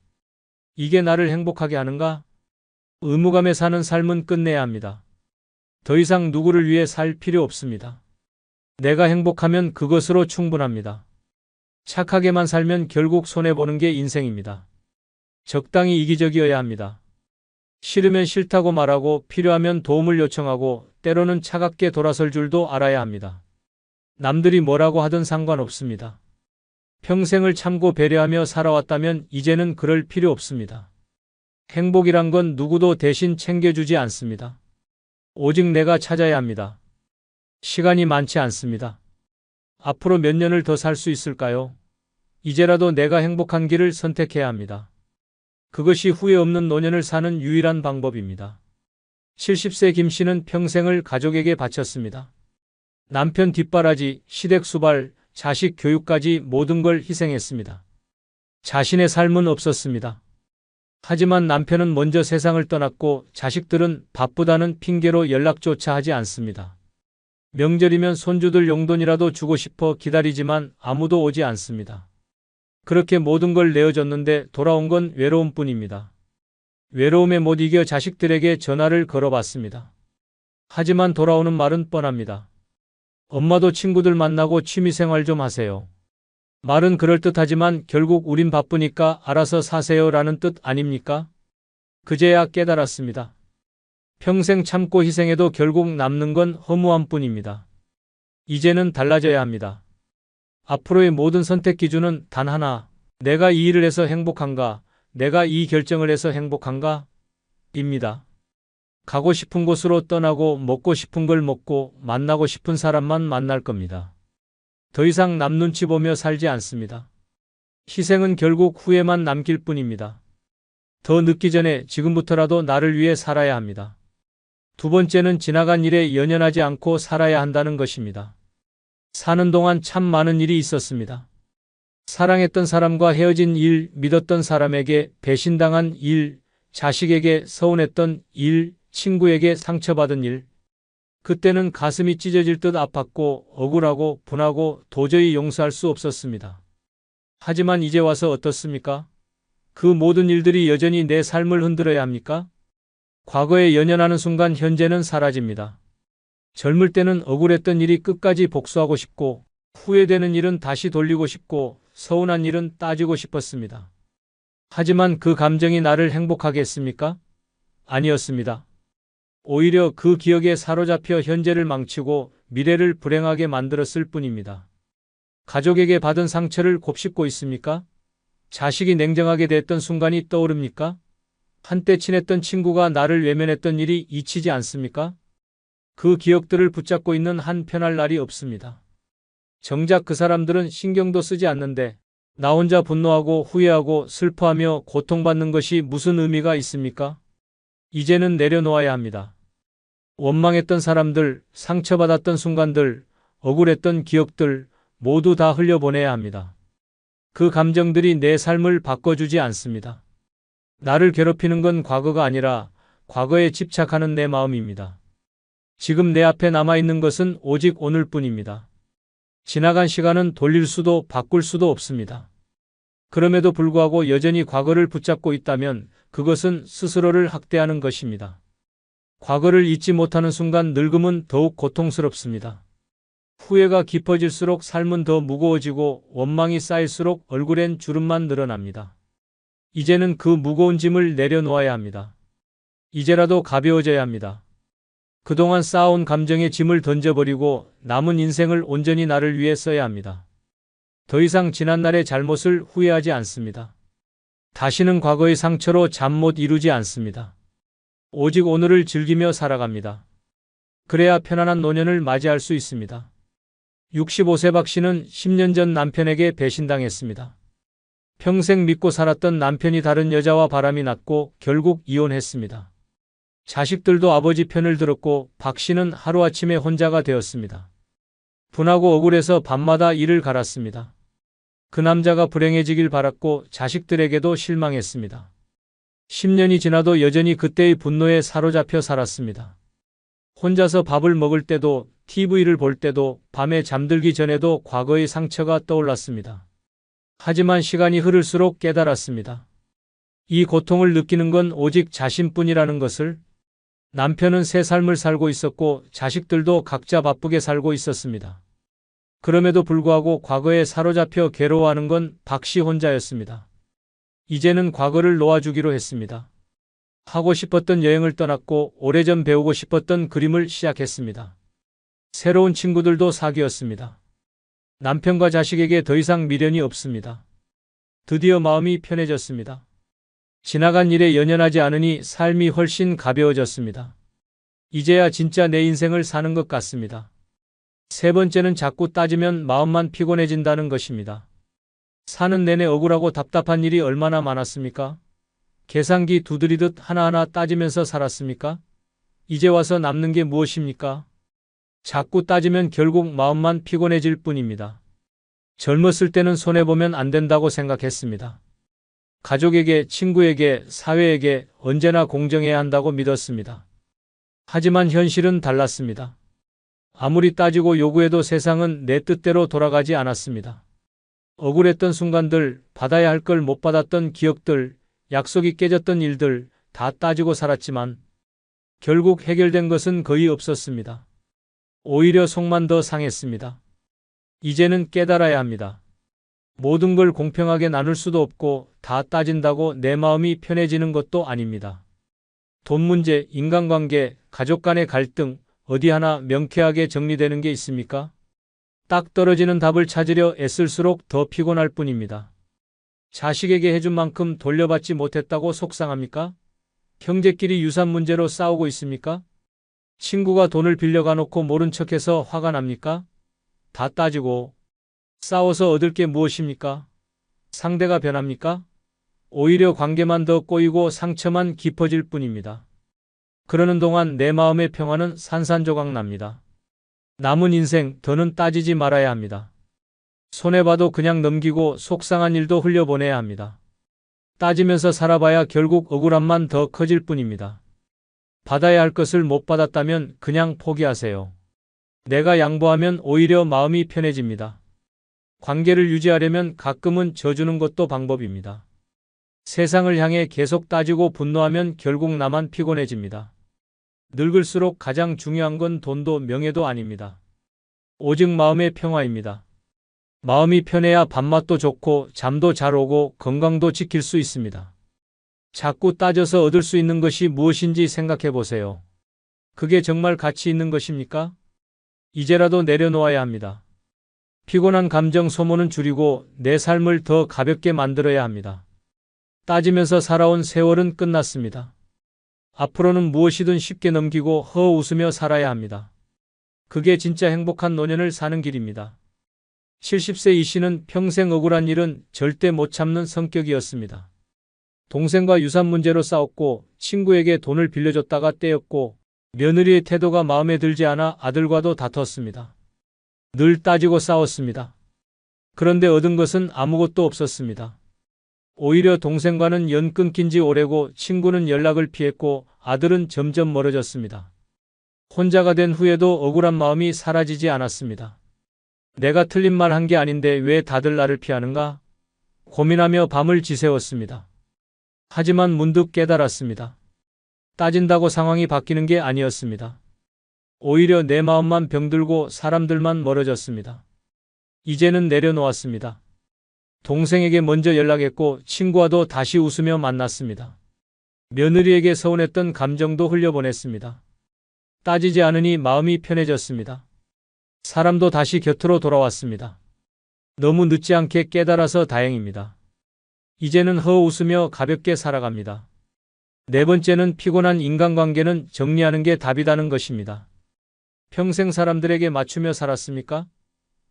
이게 나를 행복하게 하는가? 의무감에 사는 삶은 끝내야 합니다. 더 이상 누구를 위해 살 필요 없습니다. 내가 행복하면 그것으로 충분합니다. 착하게만 살면 결국 손해보는 게 인생입니다. 적당히 이기적이어야 합니다. 싫으면 싫다고 말하고 필요하면 도움을 요청하고 때로는 차갑게 돌아설 줄도 알아야 합니다. 남들이 뭐라고 하든 상관없습니다. 평생을 참고 배려하며 살아왔다면 이제는 그럴 필요 없습니다. 행복이란 건 누구도 대신 챙겨주지 않습니다. 오직 내가 찾아야 합니다. 시간이 많지 않습니다. 앞으로 몇 년을 더 살 수 있을까요? 이제라도 내가 행복한 길을 선택해야 합니다. 그것이 후회 없는 노년을 사는 유일한 방법입니다. 70세 김 씨는 평생을 가족에게 바쳤습니다. 남편 뒷바라지, 시댁 수발, 자식 교육까지 모든 걸 희생했습니다. 자신의 삶은 없었습니다. 하지만 남편은 먼저 세상을 떠났고 자식들은 바쁘다는 핑계로 연락조차 하지 않습니다. 명절이면 손주들 용돈이라도 주고 싶어 기다리지만 아무도 오지 않습니다. 그렇게 모든 걸 내어줬는데 돌아온 건 외로움뿐입니다. 외로움에 못 이겨 자식들에게 전화를 걸어봤습니다. 하지만 돌아오는 말은 뻔합니다. 엄마도 친구들 만나고 취미생활 좀 하세요. 말은 그럴듯하지만 결국 우린 바쁘니까 알아서 사세요라는 뜻 아닙니까? 그제야 깨달았습니다. 평생 참고 희생해도 결국 남는 건 허무함 뿐입니다. 이제는 달라져야 합니다. 앞으로의 모든 선택 기준은 단 하나, 내가 이 일을 해서 행복한가, 내가 이 결정을 해서 행복한가? 입니다. 가고 싶은 곳으로 떠나고 먹고 싶은 걸 먹고 만나고 싶은 사람만 만날 겁니다. 더 이상 남 눈치 보며 살지 않습니다. 희생은 결국 후회만 남길 뿐입니다. 더 늦기 전에 지금부터라도 나를 위해 살아야 합니다. 두 번째는 지나간 일에 연연하지 않고 살아야 한다는 것입니다. 사는 동안 참 많은 일이 있었습니다. 사랑했던 사람과 헤어진 일, 믿었던 사람에게 배신당한 일, 자식에게 서운했던 일, 친구에게 상처받은 일. 그때는 가슴이 찢어질 듯 아팠고 억울하고 분하고 도저히 용서할 수 없었습니다. 하지만 이제 와서 어떻습니까? 그 모든 일들이 여전히 내 삶을 흔들어야 합니까? 과거에 연연하는 순간 현재는 사라집니다. 젊을 때는 억울했던 일이 끝까지 복수하고 싶고 후회되는 일은 다시 돌리고 싶고 서운한 일은 따지고 싶었습니다. 하지만 그 감정이 나를 행복하게 했습니까? 아니었습니다. 오히려 그 기억에 사로잡혀 현재를 망치고 미래를 불행하게 만들었을 뿐입니다. 가족에게 받은 상처를 곱씹고 있습니까? 자식이 냉정하게 됐던 순간이 떠오릅니까? 한때 친했던 친구가 나를 외면했던 일이 잊히지 않습니까? 그 기억들을 붙잡고 있는 한 편할 날이 없습니다. 정작 그 사람들은 신경도 쓰지 않는데 나 혼자 분노하고 후회하고 슬퍼하며 고통받는 것이 무슨 의미가 있습니까? 이제는 내려놓아야 합니다. 원망했던 사람들, 상처받았던 순간들, 억울했던 기억들 모두 다 흘려보내야 합니다. 그 감정들이 내 삶을 바꿔주지 않습니다. 나를 괴롭히는 건 과거가 아니라 과거에 집착하는 내 마음입니다. 지금 내 앞에 남아있는 것은 오직 오늘뿐입니다. 지나간 시간은 돌릴 수도 바꿀 수도 없습니다. 그럼에도 불구하고 여전히 과거를 붙잡고 있다면 그것은 스스로를 학대하는 것입니다. 과거를 잊지 못하는 순간 늙음은 더욱 고통스럽습니다. 후회가 깊어질수록 삶은 더 무거워지고 원망이 쌓일수록 얼굴엔 주름만 늘어납니다. 이제는 그 무거운 짐을 내려놓아야 합니다. 이제라도 가벼워져야 합니다. 그동안 쌓아온 감정의 짐을 던져버리고 남은 인생을 온전히 나를 위해 써야 합니다. 더 이상 지난날의 잘못을 후회하지 않습니다. 다시는 과거의 상처로 잠 못 이루지 않습니다. 오직 오늘을 즐기며 살아갑니다. 그래야 편안한 노년을 맞이할 수 있습니다. 65세 박 씨는 10년 전 남편에게 배신당했습니다. 평생 믿고 살았던 남편이 다른 여자와 바람이 났고 결국 이혼했습니다. 자식들도 아버지 편을 들었고 박 씨는 하루아침에 혼자가 되었습니다. 분하고 억울해서 밤마다 이를 갈았습니다. 그 남자가 불행해지길 바랐고 자식들에게도 실망했습니다. 10년이 지나도 여전히 그때의 분노에 사로잡혀 살았습니다. 혼자서 밥을 먹을 때도 TV를 볼 때도 밤에 잠들기 전에도 과거의 상처가 떠올랐습니다. 하지만 시간이 흐를수록 깨달았습니다. 이 고통을 느끼는 건 오직 자신뿐이라는 것을. 남편은 새 삶을 살고 있었고 자식들도 각자 바쁘게 살고 있었습니다. 그럼에도 불구하고 과거에 사로잡혀 괴로워하는 건 박 씨 혼자였습니다. 이제는 과거를 놓아주기로 했습니다. 하고 싶었던 여행을 떠났고 오래전 배우고 싶었던 그림을 시작했습니다. 새로운 친구들도 사귀었습니다. 남편과 자식에게 더 이상 미련이 없습니다. 드디어 마음이 편해졌습니다. 지나간 일에 연연하지 않으니 삶이 훨씬 가벼워졌습니다. 이제야 진짜 내 인생을 사는 것 같습니다. 세 번째는 자꾸 따지면 마음만 피곤해진다는 것입니다. 사는 내내 억울하고 답답한 일이 얼마나 많았습니까? 계산기 두드리듯 하나하나 따지면서 살았습니까? 이제 와서 남는 게 무엇입니까? 자꾸 따지면 결국 마음만 피곤해질 뿐입니다. 젊었을 때는 손해보면 안 된다고 생각했습니다. 가족에게, 친구에게, 사회에게 언제나 공정해야 한다고 믿었습니다. 하지만 현실은 달랐습니다. 아무리 따지고 요구해도 세상은 내 뜻대로 돌아가지 않았습니다. 억울했던 순간들, 받아야 할 걸 못 받았던 기억들, 약속이 깨졌던 일들 다 따지고 살았지만 결국 해결된 것은 거의 없었습니다. 오히려 속만 더 상했습니다. 이제는 깨달아야 합니다. 모든 걸 공평하게 나눌 수도 없고 다 따진다고 내 마음이 편해지는 것도 아닙니다. 돈 문제, 인간관계, 가족 간의 갈등 어디 하나 명쾌하게 정리되는 게 있습니까? 딱 떨어지는 답을 찾으려 애쓸수록 더 피곤할 뿐입니다. 자식에게 해준 만큼 돌려받지 못했다고 속상합니까? 형제끼리 유산 문제로 싸우고 있습니까? 친구가 돈을 빌려가 놓고 모른 척해서 화가 납니까? 다 따지고 싸워서 얻을 게 무엇입니까? 상대가 변합니까? 오히려 관계만 더 꼬이고 상처만 깊어질 뿐입니다. 그러는 동안 내 마음의 평화는 산산조각 납니다. 남은 인생 더는 따지지 말아야 합니다. 손해봐도 그냥 넘기고 속상한 일도 흘려보내야 합니다. 따지면서 살아봐야 결국 억울함만 더 커질 뿐입니다. 받아야 할 것을 못 받았다면 그냥 포기하세요. 내가 양보하면 오히려 마음이 편해집니다. 관계를 유지하려면 가끔은 져주는 것도 방법입니다. 세상을 향해 계속 따지고 분노하면 결국 나만 피곤해집니다. 늙을수록 가장 중요한 건 돈도 명예도 아닙니다. 오직 마음의 평화입니다. 마음이 편해야 밥맛도 좋고 잠도 잘 오고 건강도 지킬 수 있습니다. 자꾸 따져서 얻을 수 있는 것이 무엇인지 생각해 보세요. 그게 정말 가치 있는 것입니까? 이제라도 내려놓아야 합니다. 피곤한 감정 소모는 줄이고 내 삶을 더 가볍게 만들어야 합니다. 따지면서 살아온 세월은 끝났습니다. 앞으로는 무엇이든 쉽게 넘기고 웃으며 살아야 합니다. 그게 진짜 행복한 노년을 사는 길입니다. 70세 이 씨는 평생 억울한 일은 절대 못 참는 성격이었습니다. 동생과 유산 문제로 싸웠고 친구에게 돈을 빌려줬다가 떼었고 며느리의 태도가 마음에 들지 않아 아들과도 다퉜습니다. 늘 따지고 싸웠습니다. 그런데 얻은 것은 아무것도 없었습니다. 오히려 동생과는 연 끊긴 지 오래고 친구는 연락을 피했고 아들은 점점 멀어졌습니다. 혼자가 된 후에도 억울한 마음이 사라지지 않았습니다. 내가 틀린 말 한 게 아닌데 왜 다들 나를 피하는가? 고민하며 밤을 지새웠습니다. 하지만 문득 깨달았습니다. 따진다고 상황이 바뀌는 게 아니었습니다. 오히려 내 마음만 병들고 사람들만 멀어졌습니다. 이제는 내려놓았습니다. 동생에게 먼저 연락했고 친구와도 다시 웃으며 만났습니다. 며느리에게 서운했던 감정도 흘려보냈습니다. 따지지 않으니 마음이 편해졌습니다. 사람도 다시 곁으로 돌아왔습니다. 너무 늦지 않게 깨달아서 다행입니다. 이제는 웃으며 가볍게 살아갑니다. 네 번째는 피곤한 인간관계는 정리하는 게 답이라는 것입니다. 평생 사람들에게 맞추며 살았습니까?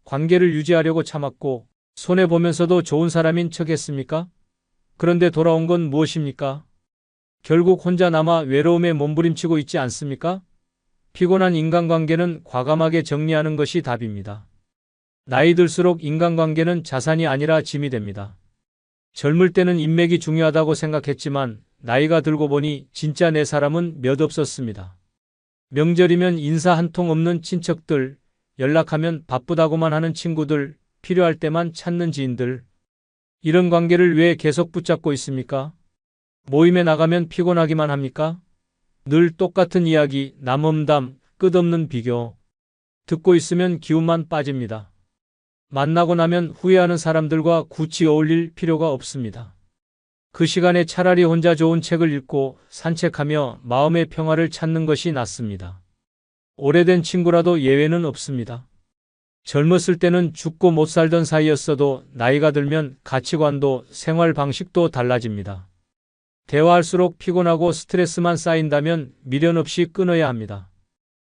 관계를 유지하려고 참았고 손해보면서도 좋은 사람인 척했습니까? 그런데 돌아온 건 무엇입니까? 결국 혼자 남아 외로움에 몸부림치고 있지 않습니까? 피곤한 인간관계는 과감하게 정리하는 것이 답입니다. 나이 들수록 인간관계는 자산이 아니라 짐이 됩니다. 젊을 때는 인맥이 중요하다고 생각했지만 나이가 들고 보니 진짜 내 사람은 몇 없었습니다. 명절이면 인사 한 통 없는 친척들, 연락하면 바쁘다고만 하는 친구들, 필요할 때만 찾는 지인들. 이런 관계를 왜 계속 붙잡고 있습니까? 모임에 나가면 피곤하기만 합니까? 늘 똑같은 이야기, 남험담, 끝없는 비교. 듣고 있으면 기운만 빠집니다. 만나고 나면 후회하는 사람들과 굳이 어울릴 필요가 없습니다. 그 시간에 차라리 혼자 좋은 책을 읽고 산책하며 마음의 평화를 찾는 것이 낫습니다. 오래된 친구라도 예외는 없습니다. 젊었을 때는 죽고 못 살던 사이였어도 나이가 들면 가치관도 생활 방식도 달라집니다. 대화할수록 피곤하고 스트레스만 쌓인다면 미련 없이 끊어야 합니다.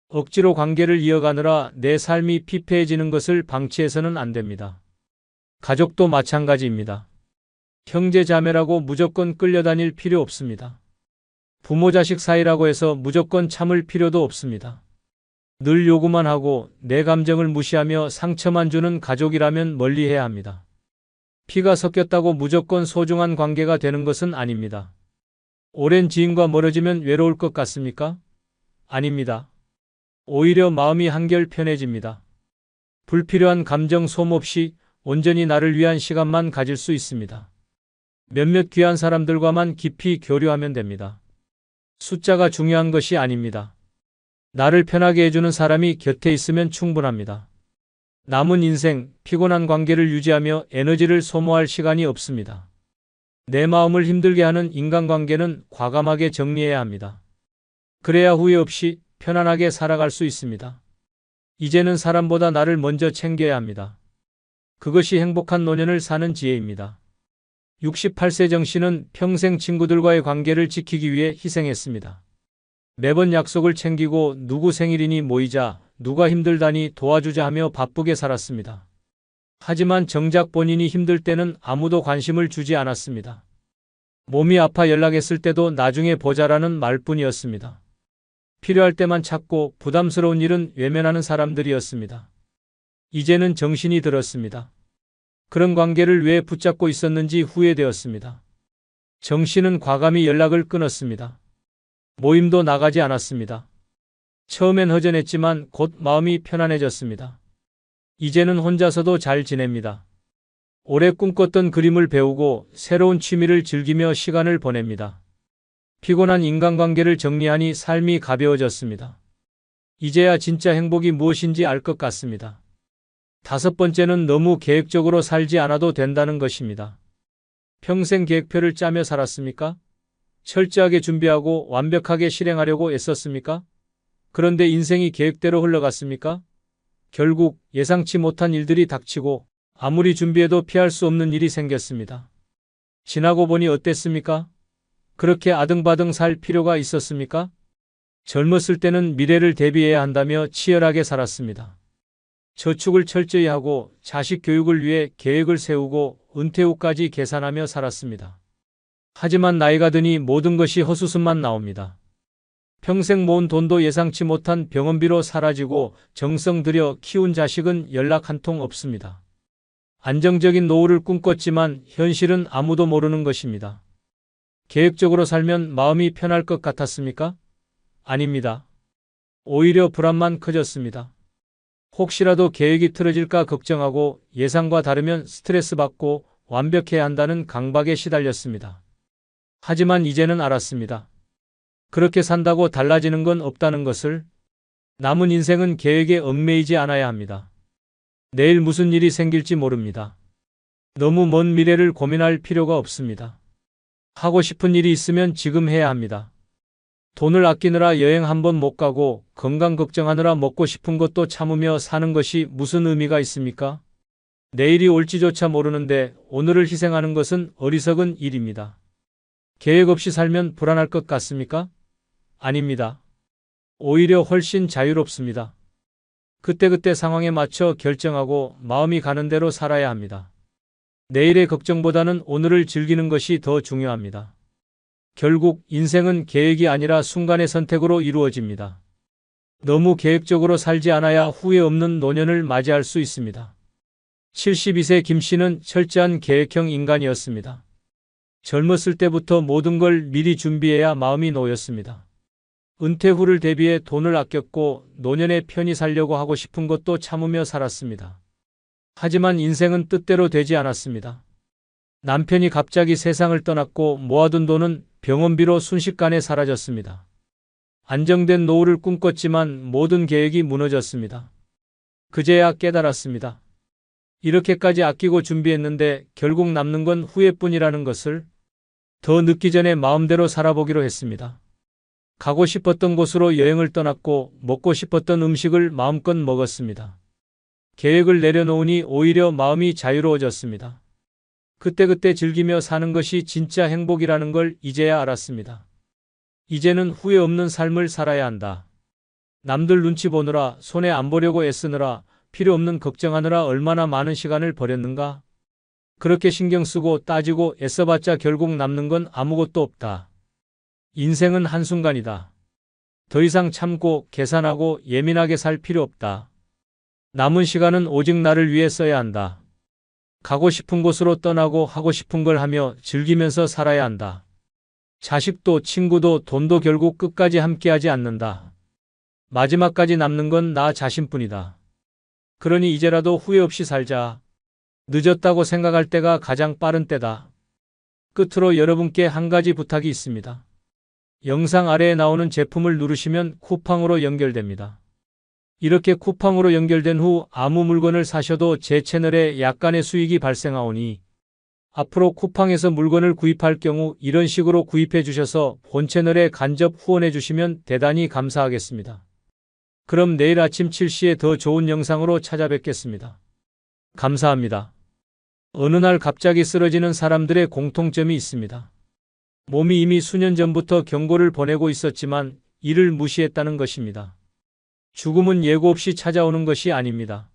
억지로 관계를 이어가느라 내 삶이 피폐해지는 것을 방치해서는 안 됩니다. 가족도 마찬가지입니다. 형제 자매라고 무조건 끌려다닐 필요 없습니다. 부모 자식 사이라고 해서 무조건 참을 필요도 없습니다. 늘 요구만 하고 내 감정을 무시하며 상처만 주는 가족이라면 멀리해야 합니다. 피가 섞였다고 무조건 소중한 관계가 되는 것은 아닙니다. 오랜 지인과 멀어지면 외로울 것 같습니까? 아닙니다. 오히려 마음이 한결 편해집니다. 불필요한 감정 소모 없이 온전히 나를 위한 시간만 가질 수 있습니다. 몇몇 귀한 사람들과만 깊이 교류하면 됩니다. 숫자가 중요한 것이 아닙니다. 나를 편하게 해주는 사람이 곁에 있으면 충분합니다. 남은 인생 피곤한 관계를 유지하며 에너지를 소모할 시간이 없습니다. 내 마음을 힘들게 하는 인간관계는 과감하게 정리해야 합니다. 그래야 후회 없이 편안하게 살아갈 수 있습니다. 이제는 사람보다 나를 먼저 챙겨야 합니다. 그것이 행복한 노년을 사는 지혜입니다. 68세 정 씨는 평생 친구들과의 관계를 지키기 위해 희생했습니다. 매번 약속을 챙기고 누구 생일이니 모이자, 누가 힘들다니 도와주자 하며 바쁘게 살았습니다. 하지만 정작 본인이 힘들 때는 아무도 관심을 주지 않았습니다. 몸이 아파 연락했을 때도 나중에 보자라는 말뿐이었습니다. 필요할 때만 찾고 부담스러운 일은 외면하는 사람들이었습니다. 이제는 정신이 들었습니다. 그런 관계를 왜 붙잡고 있었는지 후회되었습니다. 정 씨는 과감히 연락을 끊었습니다. 모임도 나가지 않았습니다. 처음엔 허전했지만 곧 마음이 편안해졌습니다. 이제는 혼자서도 잘 지냅니다. 오래 꿈꿨던 그림을 배우고 새로운 취미를 즐기며 시간을 보냅니다. 피곤한 인간관계를 정리하니 삶이 가벼워졌습니다. 이제야 진짜 행복이 무엇인지 알 것 같습니다. 5번째는 너무 계획적으로 살지 않아도 된다는 것입니다. 평생 계획표를 짜며 살았습니까? 철저하게 준비하고 완벽하게 실행하려고 애썼습니까? 그런데 인생이 계획대로 흘러갔습니까? 결국 예상치 못한 일들이 닥치고 아무리 준비해도 피할 수 없는 일이 생겼습니다. 지나고 보니 어땠습니까? 그렇게 아등바등 살 필요가 있었습니까? 젊었을 때는 미래를 대비해야 한다며 치열하게 살았습니다. 저축을 철저히 하고 자식 교육을 위해 계획을 세우고 은퇴 후까지 계산하며 살았습니다. 하지만 나이가 드니 모든 것이 헛웃음만 나옵니다. 평생 모은 돈도 예상치 못한 병원비로 사라지고 정성 들여 키운 자식은 연락 한 통 없습니다. 안정적인 노후를 꿈꿨지만 현실은 아무도 모르는 것입니다. 계획적으로 살면 마음이 편할 것 같았습니까? 아닙니다. 오히려 불안만 커졌습니다. 혹시라도 계획이 틀어질까 걱정하고 예상과 다르면 스트레스 받고 완벽해야 한다는 강박에 시달렸습니다. 하지만 이제는 알았습니다. 그렇게 산다고 달라지는 건 없다는 것을. 남은 인생은 계획에 얽매이지 않아야 합니다. 내일 무슨 일이 생길지 모릅니다. 너무 먼 미래를 고민할 필요가 없습니다. 하고 싶은 일이 있으면 지금 해야 합니다. 돈을 아끼느라 여행 한 번 못 가고 건강 걱정하느라 먹고 싶은 것도 참으며 사는 것이 무슨 의미가 있습니까? 내일이 올지조차 모르는데 오늘을 희생하는 것은 어리석은 일입니다. 계획 없이 살면 불안할 것 같습니까? 아닙니다. 오히려 훨씬 자유롭습니다. 그때그때 상황에 맞춰 결정하고 마음이 가는 대로 살아야 합니다. 내일의 걱정보다는 오늘을 즐기는 것이 더 중요합니다. 결국 인생은 계획이 아니라 순간의 선택으로 이루어집니다. 너무 계획적으로 살지 않아야 후회 없는 노년을 맞이할 수 있습니다. 72세 김 씨는 철저한 계획형 인간이었습니다. 젊었을 때부터 모든 걸 미리 준비해야 마음이 놓였습니다. 은퇴 후를 대비해 돈을 아꼈고 노년에 편히 살려고 하고 싶은 것도 참으며 살았습니다. 하지만 인생은 뜻대로 되지 않았습니다. 남편이 갑자기 세상을 떠났고 모아둔 돈은 병원비로 순식간에 사라졌습니다. 안정된 노후를 꿈꿨지만 모든 계획이 무너졌습니다. 그제야 깨달았습니다. 이렇게까지 아끼고 준비했는데 결국 남는 건 후회뿐이라는 것을. 더 늦기 전에 마음대로 살아보기로 했습니다. 가고 싶었던 곳으로 여행을 떠났고 먹고 싶었던 음식을 마음껏 먹었습니다. 계획을 내려놓으니 오히려 마음이 자유로워졌습니다. 그때그때 즐기며 사는 것이 진짜 행복이라는 걸 이제야 알았습니다. 이제는 후회 없는 삶을 살아야 한다. 남들 눈치 보느라, 손해 안 보려고 애쓰느라, 필요 없는 걱정하느라 얼마나 많은 시간을 버렸는가? 그렇게 신경 쓰고 따지고 애써봤자 결국 남는 건 아무것도 없다. 인생은 한순간이다. 더 이상 참고 계산하고 예민하게 살 필요 없다. 남은 시간은 오직 나를 위해 써야 한다. 가고 싶은 곳으로 떠나고 하고 싶은 걸 하며 즐기면서 살아야 한다. 자식도 친구도 돈도 결국 끝까지 함께하지 않는다. 마지막까지 남는 건 나 자신뿐이다. 그러니 이제라도 후회 없이 살자. 늦었다고 생각할 때가 가장 빠른 때다. 끝으로 여러분께 한 가지 부탁이 있습니다. 영상 아래에 나오는 제품을 누르시면 쿠팡으로 연결됩니다. 이렇게 쿠팡으로 연결된 후 아무 물건을 사셔도 제 채널에 약간의 수익이 발생하오니 앞으로 쿠팡에서 물건을 구입할 경우 이런 식으로 구입해 주셔서 본 채널에 간접 후원해 주시면 대단히 감사하겠습니다. 그럼 내일 아침 7시에 더 좋은 영상으로 찾아뵙겠습니다. 감사합니다. 어느 날 갑자기 쓰러지는 사람들의 공통점이 있습니다. 몸이 이미 수년 전부터 경고를 보내고 있었지만 이를 무시했다는 것입니다. 죽음은 예고 없이 찾아오는 것이 아닙니다.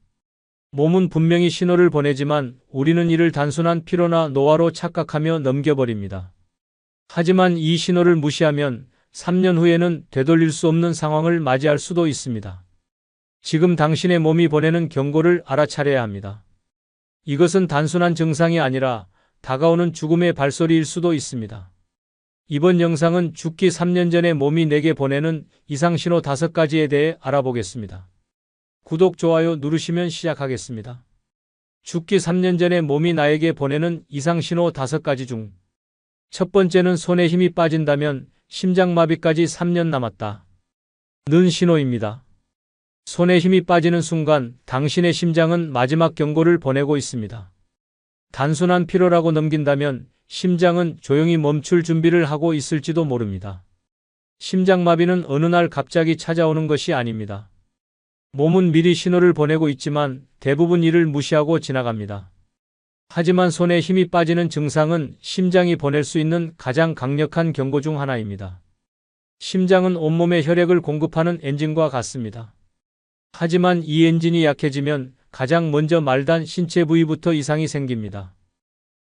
몸은 분명히 신호를 보내지만 우리는 이를 단순한 피로나 노화로 착각하며 넘겨버립니다. 하지만 이 신호를 무시하면 3년 후에는 되돌릴 수 없는 상황을 맞이할 수도 있습니다. 지금 당신의 몸이 보내는 경고를 알아차려야 합니다. 이것은 단순한 증상이 아니라 다가오는 죽음의 발소리일 수도 있습니다. 이번 영상은 죽기 3년 전에 몸이 내게 보내는 이상신호 5가지에 대해 알아보겠습니다. 구독, 좋아요 누르시면 시작하겠습니다. 죽기 3년 전에 몸이 나에게 보내는 이상신호 5가지 중 첫 번째는 손에 힘이 빠진다면 심장마비까지 3년 남았다. 는 신호입니다. 손에 힘이 빠지는 순간 당신의 심장은 마지막 경고를 보내고 있습니다. 단순한 피로라고 넘긴다면 심장은 조용히 멈출 준비를 하고 있을지도 모릅니다. 심장마비는 어느 날 갑자기 찾아오는 것이 아닙니다. 몸은 미리 신호를 보내고 있지만 대부분 이를 무시하고 지나갑니다. 하지만 손에 힘이 빠지는 증상은 심장이 보낼 수 있는 가장 강력한 경고 중 하나입니다. 심장은 온몸에 혈액을 공급하는 엔진과 같습니다. 하지만 이 엔진이 약해지면 가장 먼저 말단 신체 부위부터 이상이 생깁니다.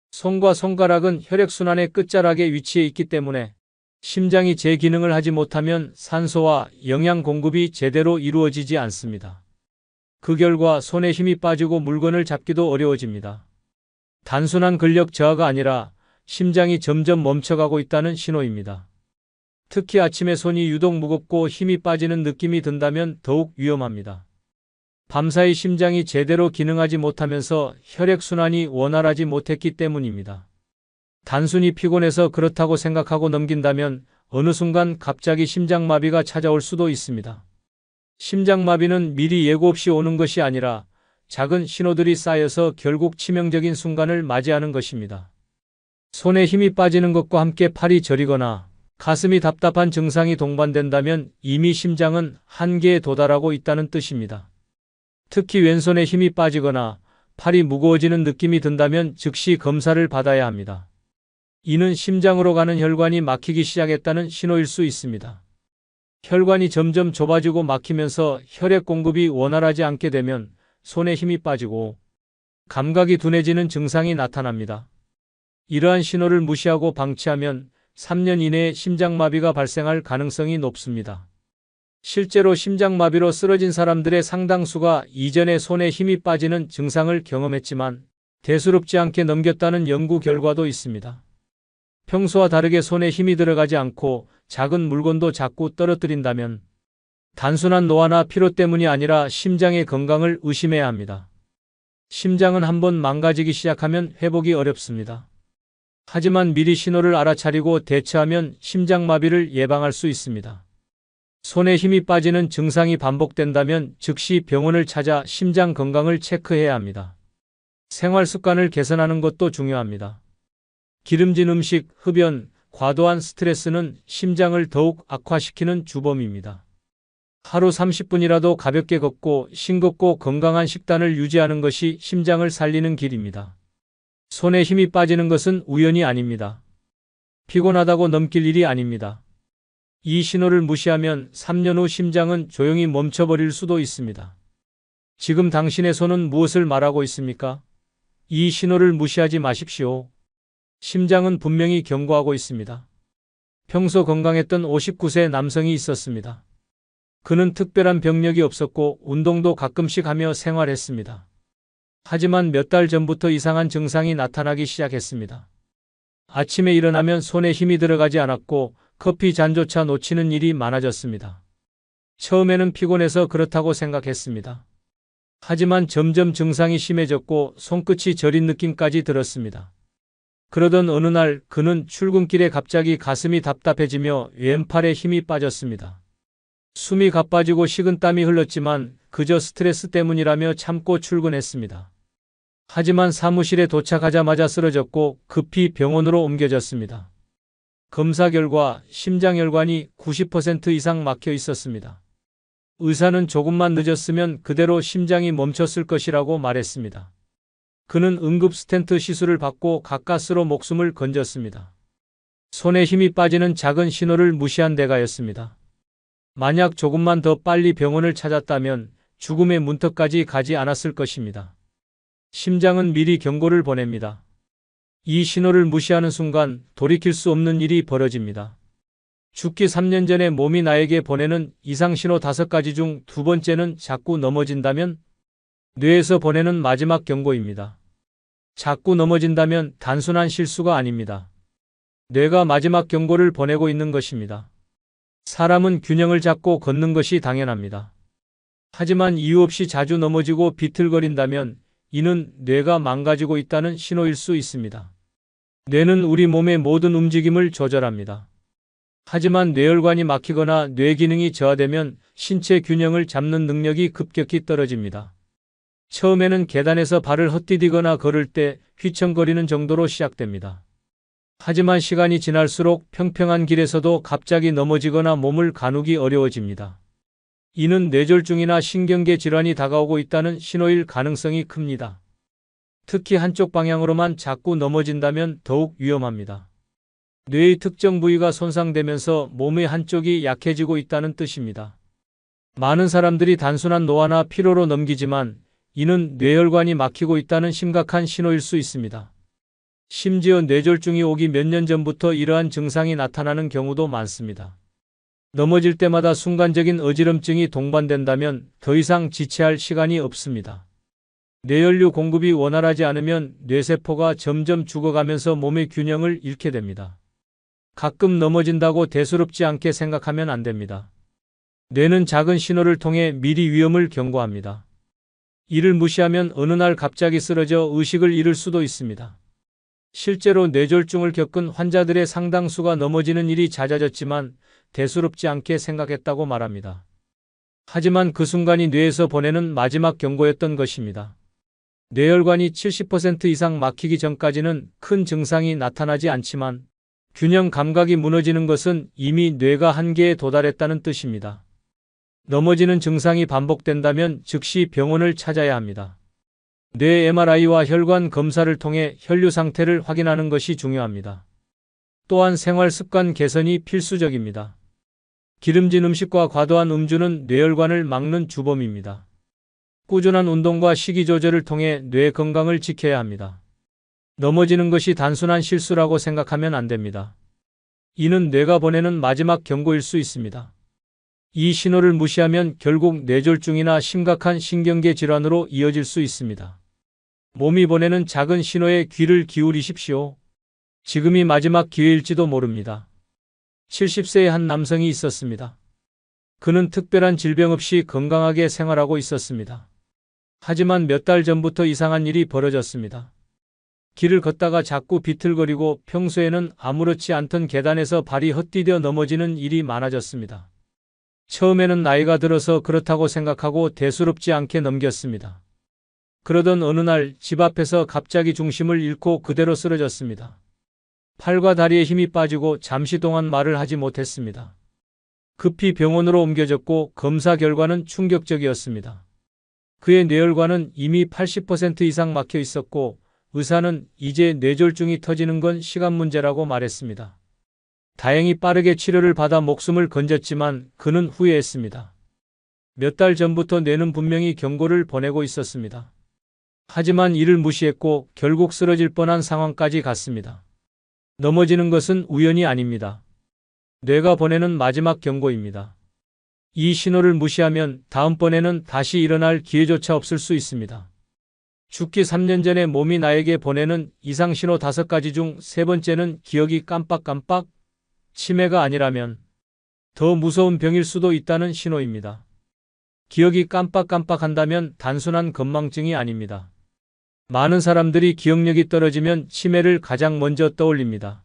손과 손가락은 혈액순환의 끝자락에 위치해 있기 때문에 심장이 제 기능을 하지 못하면 산소와 영양 공급이 제대로 이루어지지 않습니다. 그 결과 손에 힘이 빠지고 물건을 잡기도 어려워집니다. 단순한 근력 저하가 아니라 심장이 점점 멈춰가고 있다는 신호입니다. 특히 아침에 손이 유독 무겁고 힘이 빠지는 느낌이 든다면 더욱 위험합니다. 밤사이 심장이 제대로 기능하지 못하면서 혈액순환이 원활하지 못했기 때문입니다. 단순히 피곤해서 그렇다고 생각하고 넘긴다면 어느 순간 갑자기 심장마비가 찾아올 수도 있습니다. 심장마비는 미리 예고 없이 오는 것이 아니라 작은 신호들이 쌓여서 결국 치명적인 순간을 맞이하는 것입니다. 손에 힘이 빠지는 것과 함께 팔이 저리거나 가슴이 답답한 증상이 동반된다면 이미 심장은 한계에 도달하고 있다는 뜻입니다. 특히 왼손에 힘이 빠지거나 팔이 무거워지는 느낌이 든다면 즉시 검사를 받아야 합니다. 이는 심장으로 가는 혈관이 막히기 시작했다는 신호일 수 있습니다. 혈관이 점점 좁아지고 막히면서 혈액 공급이 원활하지 않게 되면 손에 힘이 빠지고 감각이 둔해지는 증상이 나타납니다. 이러한 신호를 무시하고 방치하면 3년 이내에 심장마비가 발생할 가능성이 높습니다. 실제로 심장마비로 쓰러진 사람들의 상당수가 이전에 손에 힘이 빠지는 증상을 경험했지만 대수롭지 않게 넘겼다는 연구 결과도 있습니다. 평소와 다르게 손에 힘이 들어가지 않고 작은 물건도 자꾸 떨어뜨린다면 단순한 노화나 피로 때문이 아니라 심장의 건강을 의심해야 합니다. 심장은 한번 망가지기 시작하면 회복이 어렵습니다. 하지만 미리 신호를 알아차리고 대처하면 심장마비를 예방할 수 있습니다. 손에 힘이 빠지는 증상이 반복된다면 즉시 병원을 찾아 심장 건강을 체크해야 합니다. 생활 습관을 개선하는 것도 중요합니다. 기름진 음식, 흡연, 과도한 스트레스는 심장을 더욱 악화시키는 주범입니다. 하루 30분이라도 가볍게 걷고 싱겁고 건강한 식단을 유지하는 것이 심장을 살리는 길입니다. 손에 힘이 빠지는 것은 우연이 아닙니다. 피곤하다고 넘길 일이 아닙니다. 이 신호를 무시하면 3년 후 심장은 조용히 멈춰버릴 수도 있습니다. 지금 당신의 손은 무엇을 말하고 있습니까? 이 신호를 무시하지 마십시오. 심장은 분명히 경고하고 있습니다. 평소 건강했던 59세 남성이 있었습니다. 그는 특별한 병력이 없었고 운동도 가끔씩 하며 생활했습니다. 하지만 몇 달 전부터 이상한 증상이 나타나기 시작했습니다. 아침에 일어나면 손에 힘이 들어가지 않았고 커피 잔조차 놓치는 일이 많아졌습니다. 처음에는 피곤해서 그렇다고 생각했습니다. 하지만 점점 증상이 심해졌고 손끝이 저린 느낌까지 들었습니다. 그러던 어느 날 그는 출근길에 갑자기 가슴이 답답해지며 왼팔에 힘이 빠졌습니다. 숨이 가빠지고 식은땀이 흘렀지만 그저 스트레스 때문이라며 참고 출근했습니다. 하지만 사무실에 도착하자마자 쓰러졌고 급히 병원으로 옮겨졌습니다. 검사 결과 심장혈관이 90% 이상 막혀 있었습니다. 의사는 조금만 늦었으면 그대로 심장이 멈췄을 것이라고 말했습니다. 그는 응급 스텐트 시술을 받고 가까스로 목숨을 건졌습니다. 손에 힘이 빠지는 작은 신호를 무시한 대가였습니다. 만약 조금만 더 빨리 병원을 찾았다면 죽음의 문턱까지 가지 않았을 것입니다. 심장은 미리 경고를 보냅니다. 이 신호를 무시하는 순간 돌이킬 수 없는 일이 벌어집니다. 죽기 3년 전에 몸이 나에게 보내는 이상신호 5가지 중 두 번째는 자꾸 넘어진다면 뇌에서 보내는 마지막 경고입니다. 자꾸 넘어진다면 단순한 실수가 아닙니다. 뇌가 마지막 경고를 보내고 있는 것입니다. 사람은 균형을 잡고 걷는 것이 당연합니다. 하지만 이유 없이 자주 넘어지고 비틀거린다면 이는 뇌가 망가지고 있다는 신호일 수 있습니다. 뇌는 우리 몸의 모든 움직임을 조절합니다. 하지만 뇌혈관이 막히거나 뇌 기능이 저하되면 신체 균형을 잡는 능력이 급격히 떨어집니다. 처음에는 계단에서 발을 헛디디거나 걸을 때 휘청거리는 정도로 시작됩니다. 하지만 시간이 지날수록 평평한 길에서도 갑자기 넘어지거나 몸을 가누기 어려워집니다. 이는 뇌졸중이나 신경계 질환이 다가오고 있다는 신호일 가능성이 큽니다. 특히 한쪽 방향으로만 자꾸 넘어진다면 더욱 위험합니다. 뇌의 특정 부위가 손상되면서 몸의 한쪽이 약해지고 있다는 뜻입니다. 많은 사람들이 단순한 노화나 피로로 넘기지만 이는 뇌혈관이 막히고 있다는 심각한 신호일 수 있습니다. 심지어 뇌졸중이 오기 몇 년 전부터 이러한 증상이 나타나는 경우도 많습니다. 넘어질 때마다 순간적인 어지럼증이 동반된다면 더 이상 지체할 시간이 없습니다. 뇌연료 공급이 원활하지 않으면 뇌세포가 점점 죽어가면서 몸의 균형을 잃게 됩니다. 가끔 넘어진다고 대수롭지 않게 생각하면 안 됩니다. 뇌는 작은 신호를 통해 미리 위험을 경고합니다. 이를 무시하면 어느 날 갑자기 쓰러져 의식을 잃을 수도 있습니다. 실제로 뇌졸중을 겪은 환자들의 상당수가 넘어지는 일이 잦아졌지만 대수롭지 않게 생각했다고 말합니다. 하지만 그 순간이 뇌에서 보내는 마지막 경고였던 것입니다. 뇌혈관이 70% 이상 막히기 전까지는 큰 증상이 나타나지 않지만 균형 감각이 무너지는 것은 이미 뇌가 한계에 도달했다는 뜻입니다. 넘어지는 증상이 반복된다면 즉시 병원을 찾아야 합니다. 뇌 MRI와 혈관 검사를 통해 혈류 상태를 확인하는 것이 중요합니다. 또한 생활 습관 개선이 필수적입니다. 기름진 음식과 과도한 음주는 뇌혈관을 막는 주범입니다. 꾸준한 운동과 식이 조절을 통해 뇌 건강을 지켜야 합니다. 넘어지는 것이 단순한 실수라고 생각하면 안 됩니다. 이는 뇌가 보내는 마지막 경고일 수 있습니다. 이 신호를 무시하면 결국 뇌졸중이나 심각한 신경계 질환으로 이어질 수 있습니다. 몸이 보내는 작은 신호에 귀를 기울이십시오. 지금이 마지막 기회일지도 모릅니다. 70세의 한 남성이 있었습니다. 그는 특별한 질병 없이 건강하게 생활하고 있었습니다. 하지만 몇 달 전부터 이상한 일이 벌어졌습니다. 길을 걷다가 자꾸 비틀거리고 평소에는 아무렇지 않던 계단에서 발이 헛디뎌 넘어지는 일이 많아졌습니다. 처음에는 나이가 들어서 그렇다고 생각하고 대수롭지 않게 넘겼습니다. 그러던 어느 날 집 앞에서 갑자기 중심을 잃고 그대로 쓰러졌습니다. 팔과 다리에 힘이 빠지고 잠시 동안 말을 하지 못했습니다. 급히 병원으로 옮겨졌고 검사 결과는 충격적이었습니다. 그의 뇌혈관은 이미 80% 이상 막혀 있었고 의사는 이제 뇌졸중이 터지는 건 시간 문제라고 말했습니다. 다행히 빠르게 치료를 받아 목숨을 건졌지만 그는 후회했습니다. 몇 달 전부터 뇌는 분명히 경고를 보내고 있었습니다. 하지만 이를 무시했고 결국 쓰러질 뻔한 상황까지 갔습니다. 넘어지는 것은 우연이 아닙니다. 뇌가 보내는 마지막 경고입니다. 이 신호를 무시하면 다음번에는 다시 일어날 기회조차 없을 수 있습니다. 죽기 3년 전에 몸이 나에게 보내는 이상신호 5가지 중 3번째는 기억이 깜빡깜빡, 치매가 아니라면 더 무서운 병일 수도 있다는 신호입니다. 기억이 깜빡깜빡한다면 단순한 건망증이 아닙니다. 많은 사람들이 기억력이 떨어지면 치매를 가장 먼저 떠올립니다.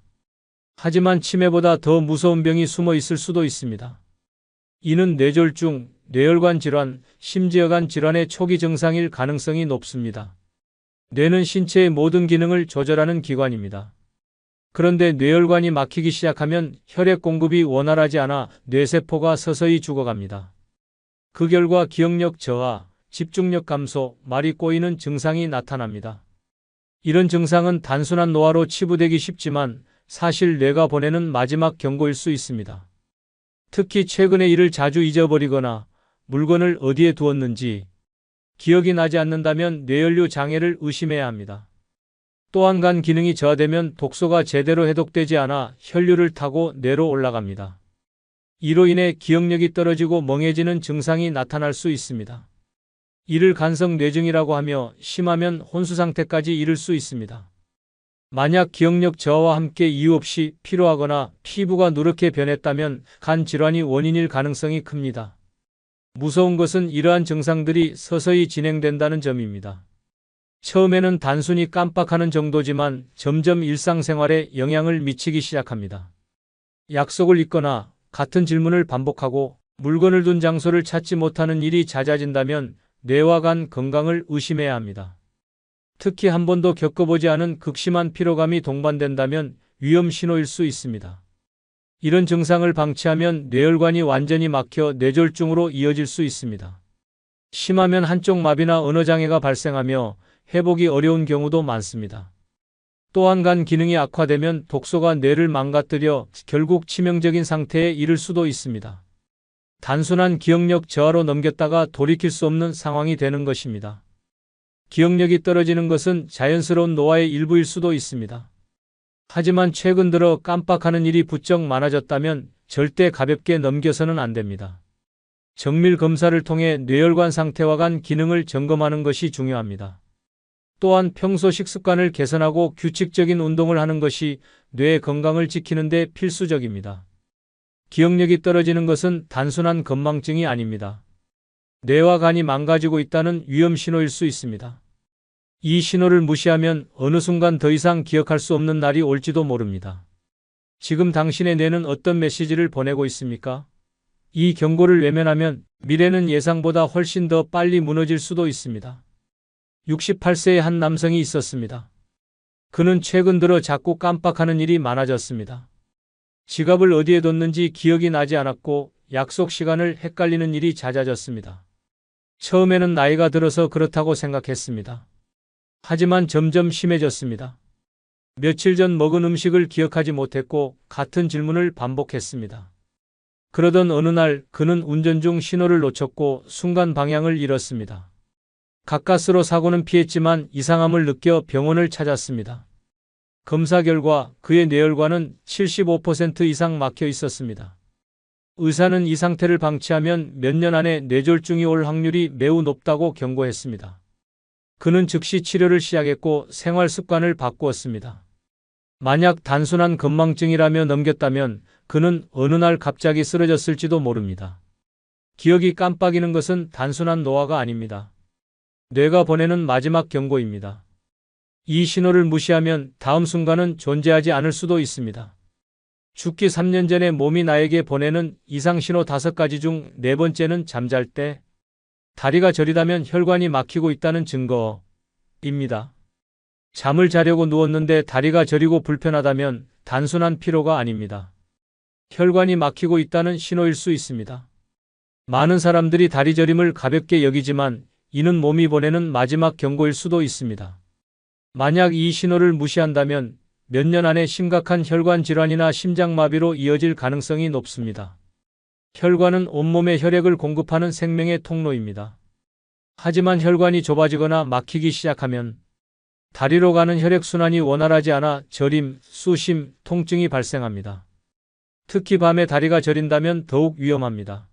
하지만 치매보다 더 무서운 병이 숨어 있을 수도 있습니다. 이는 뇌졸중, 뇌혈관 질환, 심지어간 질환의 초기 증상일 가능성이 높습니다. 뇌는 신체의 모든 기능을 조절하는 기관입니다. 그런데 뇌혈관이 막히기 시작하면 혈액 공급이 원활하지 않아 뇌세포가 서서히 죽어갑니다. 그 결과 기억력 저하, 집중력 감소, 말이 꼬이는 증상이 나타납니다. 이런 증상은 단순한 노화로 치부되기 쉽지만 사실 뇌가 보내는 마지막 경고일 수 있습니다. 특히 최근에 일을 자주 잊어버리거나 물건을 어디에 두었는지 기억이 나지 않는다면 뇌연료 장애를 의심해야 합니다. 또한 간 기능이 저하되면 독소가 제대로 해독되지 않아 혈류를 타고 뇌로 올라갑니다. 이로 인해 기억력이 떨어지고 멍해지는 증상이 나타날 수 있습니다. 이를 간성 뇌증이라고 하며 심하면 혼수 상태까지 이를 수 있습니다. 만약 기억력 저하와 함께 이유 없이 피로하거나 피부가 누렇게 변했다면 간 질환이 원인일 가능성이 큽니다. 무서운 것은 이러한 증상들이 서서히 진행된다는 점입니다. 처음에는 단순히 깜빡하는 정도지만 점점 일상생활에 영향을 미치기 시작합니다. 약속을 잊거나 같은 질문을 반복하고 물건을 둔 장소를 찾지 못하는 일이 잦아진다면 뇌와 간 건강을 의심해야 합니다. 특히 한 번도 겪어보지 않은 극심한 피로감이 동반된다면 위험 신호일 수 있습니다. 이런 증상을 방치하면 뇌혈관이 완전히 막혀 뇌졸중으로 이어질 수 있습니다. 심하면 한쪽 마비나 언어장애가 발생하며 회복이 어려운 경우도 많습니다. 또한 간 기능이 악화되면 독소가 뇌를 망가뜨려 결국 치명적인 상태에 이를 수도 있습니다. 단순한 기억력 저하로 넘겼다가 돌이킬 수 없는 상황이 되는 것입니다. 기억력이 떨어지는 것은 자연스러운 노화의 일부일 수도 있습니다. 하지만 최근 들어 깜빡하는 일이 부쩍 많아졌다면 절대 가볍게 넘겨서는 안 됩니다. 정밀 검사를 통해 뇌혈관 상태와 간 기능을 점검하는 것이 중요합니다. 또한 평소 식습관을 개선하고 규칙적인 운동을 하는 것이 뇌 건강을 지키는 데 필수적입니다. 기억력이 떨어지는 것은 단순한 건망증이 아닙니다. 뇌와 간이 망가지고 있다는 위험 신호일 수 있습니다. 이 신호를 무시하면 어느 순간 더 이상 기억할 수 없는 날이 올지도 모릅니다. 지금 당신의 뇌는 어떤 메시지를 보내고 있습니까? 이 경고를 외면하면 미래는 예상보다 훨씬 더 빨리 무너질 수도 있습니다. 68세의 한 남성이 있었습니다. 그는 최근 들어 자꾸 깜빡하는 일이 많아졌습니다. 지갑을 어디에 뒀는지 기억이 나지 않았고 약속 시간을 헷갈리는 일이 잦아졌습니다. 처음에는 나이가 들어서 그렇다고 생각했습니다. 하지만 점점 심해졌습니다. 며칠 전 먹은 음식을 기억하지 못했고 같은 질문을 반복했습니다. 그러던 어느 날 그는 운전 중 신호를 놓쳤고 순간 방향을 잃었습니다. 가까스로 사고는 피했지만 이상함을 느껴 병원을 찾았습니다. 검사 결과 그의 뇌혈관은 75% 이상 막혀 있었습니다. 의사는 이 상태를 방치하면 몇 년 안에 뇌졸중이 올 확률이 매우 높다고 경고했습니다. 그는 즉시 치료를 시작했고 생활 습관을 바꾸었습니다. 만약 단순한 건망증이라며 넘겼다면 그는 어느 날 갑자기 쓰러졌을지도 모릅니다. 기억이 깜빡이는 것은 단순한 노화가 아닙니다. 뇌가 보내는 마지막 경고입니다. 이 신호를 무시하면 다음 순간은 존재하지 않을 수도 있습니다. 죽기 3년 전에 몸이 나에게 보내는 이상신호 5가지 중 4번째는 잠잘 때 다리가 저리다면 혈관이 막히고 있다는 증거입니다. 잠을 자려고 누웠는데 다리가 저리고 불편하다면 단순한 피로가 아닙니다. 혈관이 막히고 있다는 신호일 수 있습니다. 많은 사람들이 다리 저림을 가볍게 여기지만 이는 몸이 보내는 마지막 경고일 수도 있습니다. 만약 이 신호를 무시한다면 몇 년 안에 심각한 혈관 질환이나 심장마비로 이어질 가능성이 높습니다. 혈관은 온몸에 혈액을 공급하는 생명의 통로입니다. 하지만 혈관이 좁아지거나 막히기 시작하면 다리로 가는 혈액순환이 원활하지 않아 저림, 쑤심, 통증이 발생합니다. 특히 밤에 다리가 저린다면 더욱 위험합니다.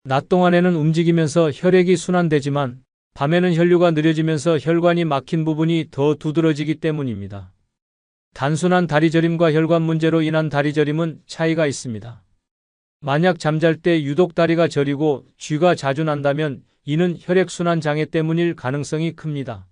낮 동안에는 움직이면서 혈액이 순환되지만 밤에는 혈류가 느려지면서 혈관이 막힌 부분이 더 두드러지기 때문입니다. 단순한 다리 저림과 혈관 문제로 인한 다리 저림은 차이가 있습니다. 만약 잠잘 때 유독 다리가 저리고 쥐가 자주 난다면 이는 혈액순환 장애 때문일 가능성이 큽니다.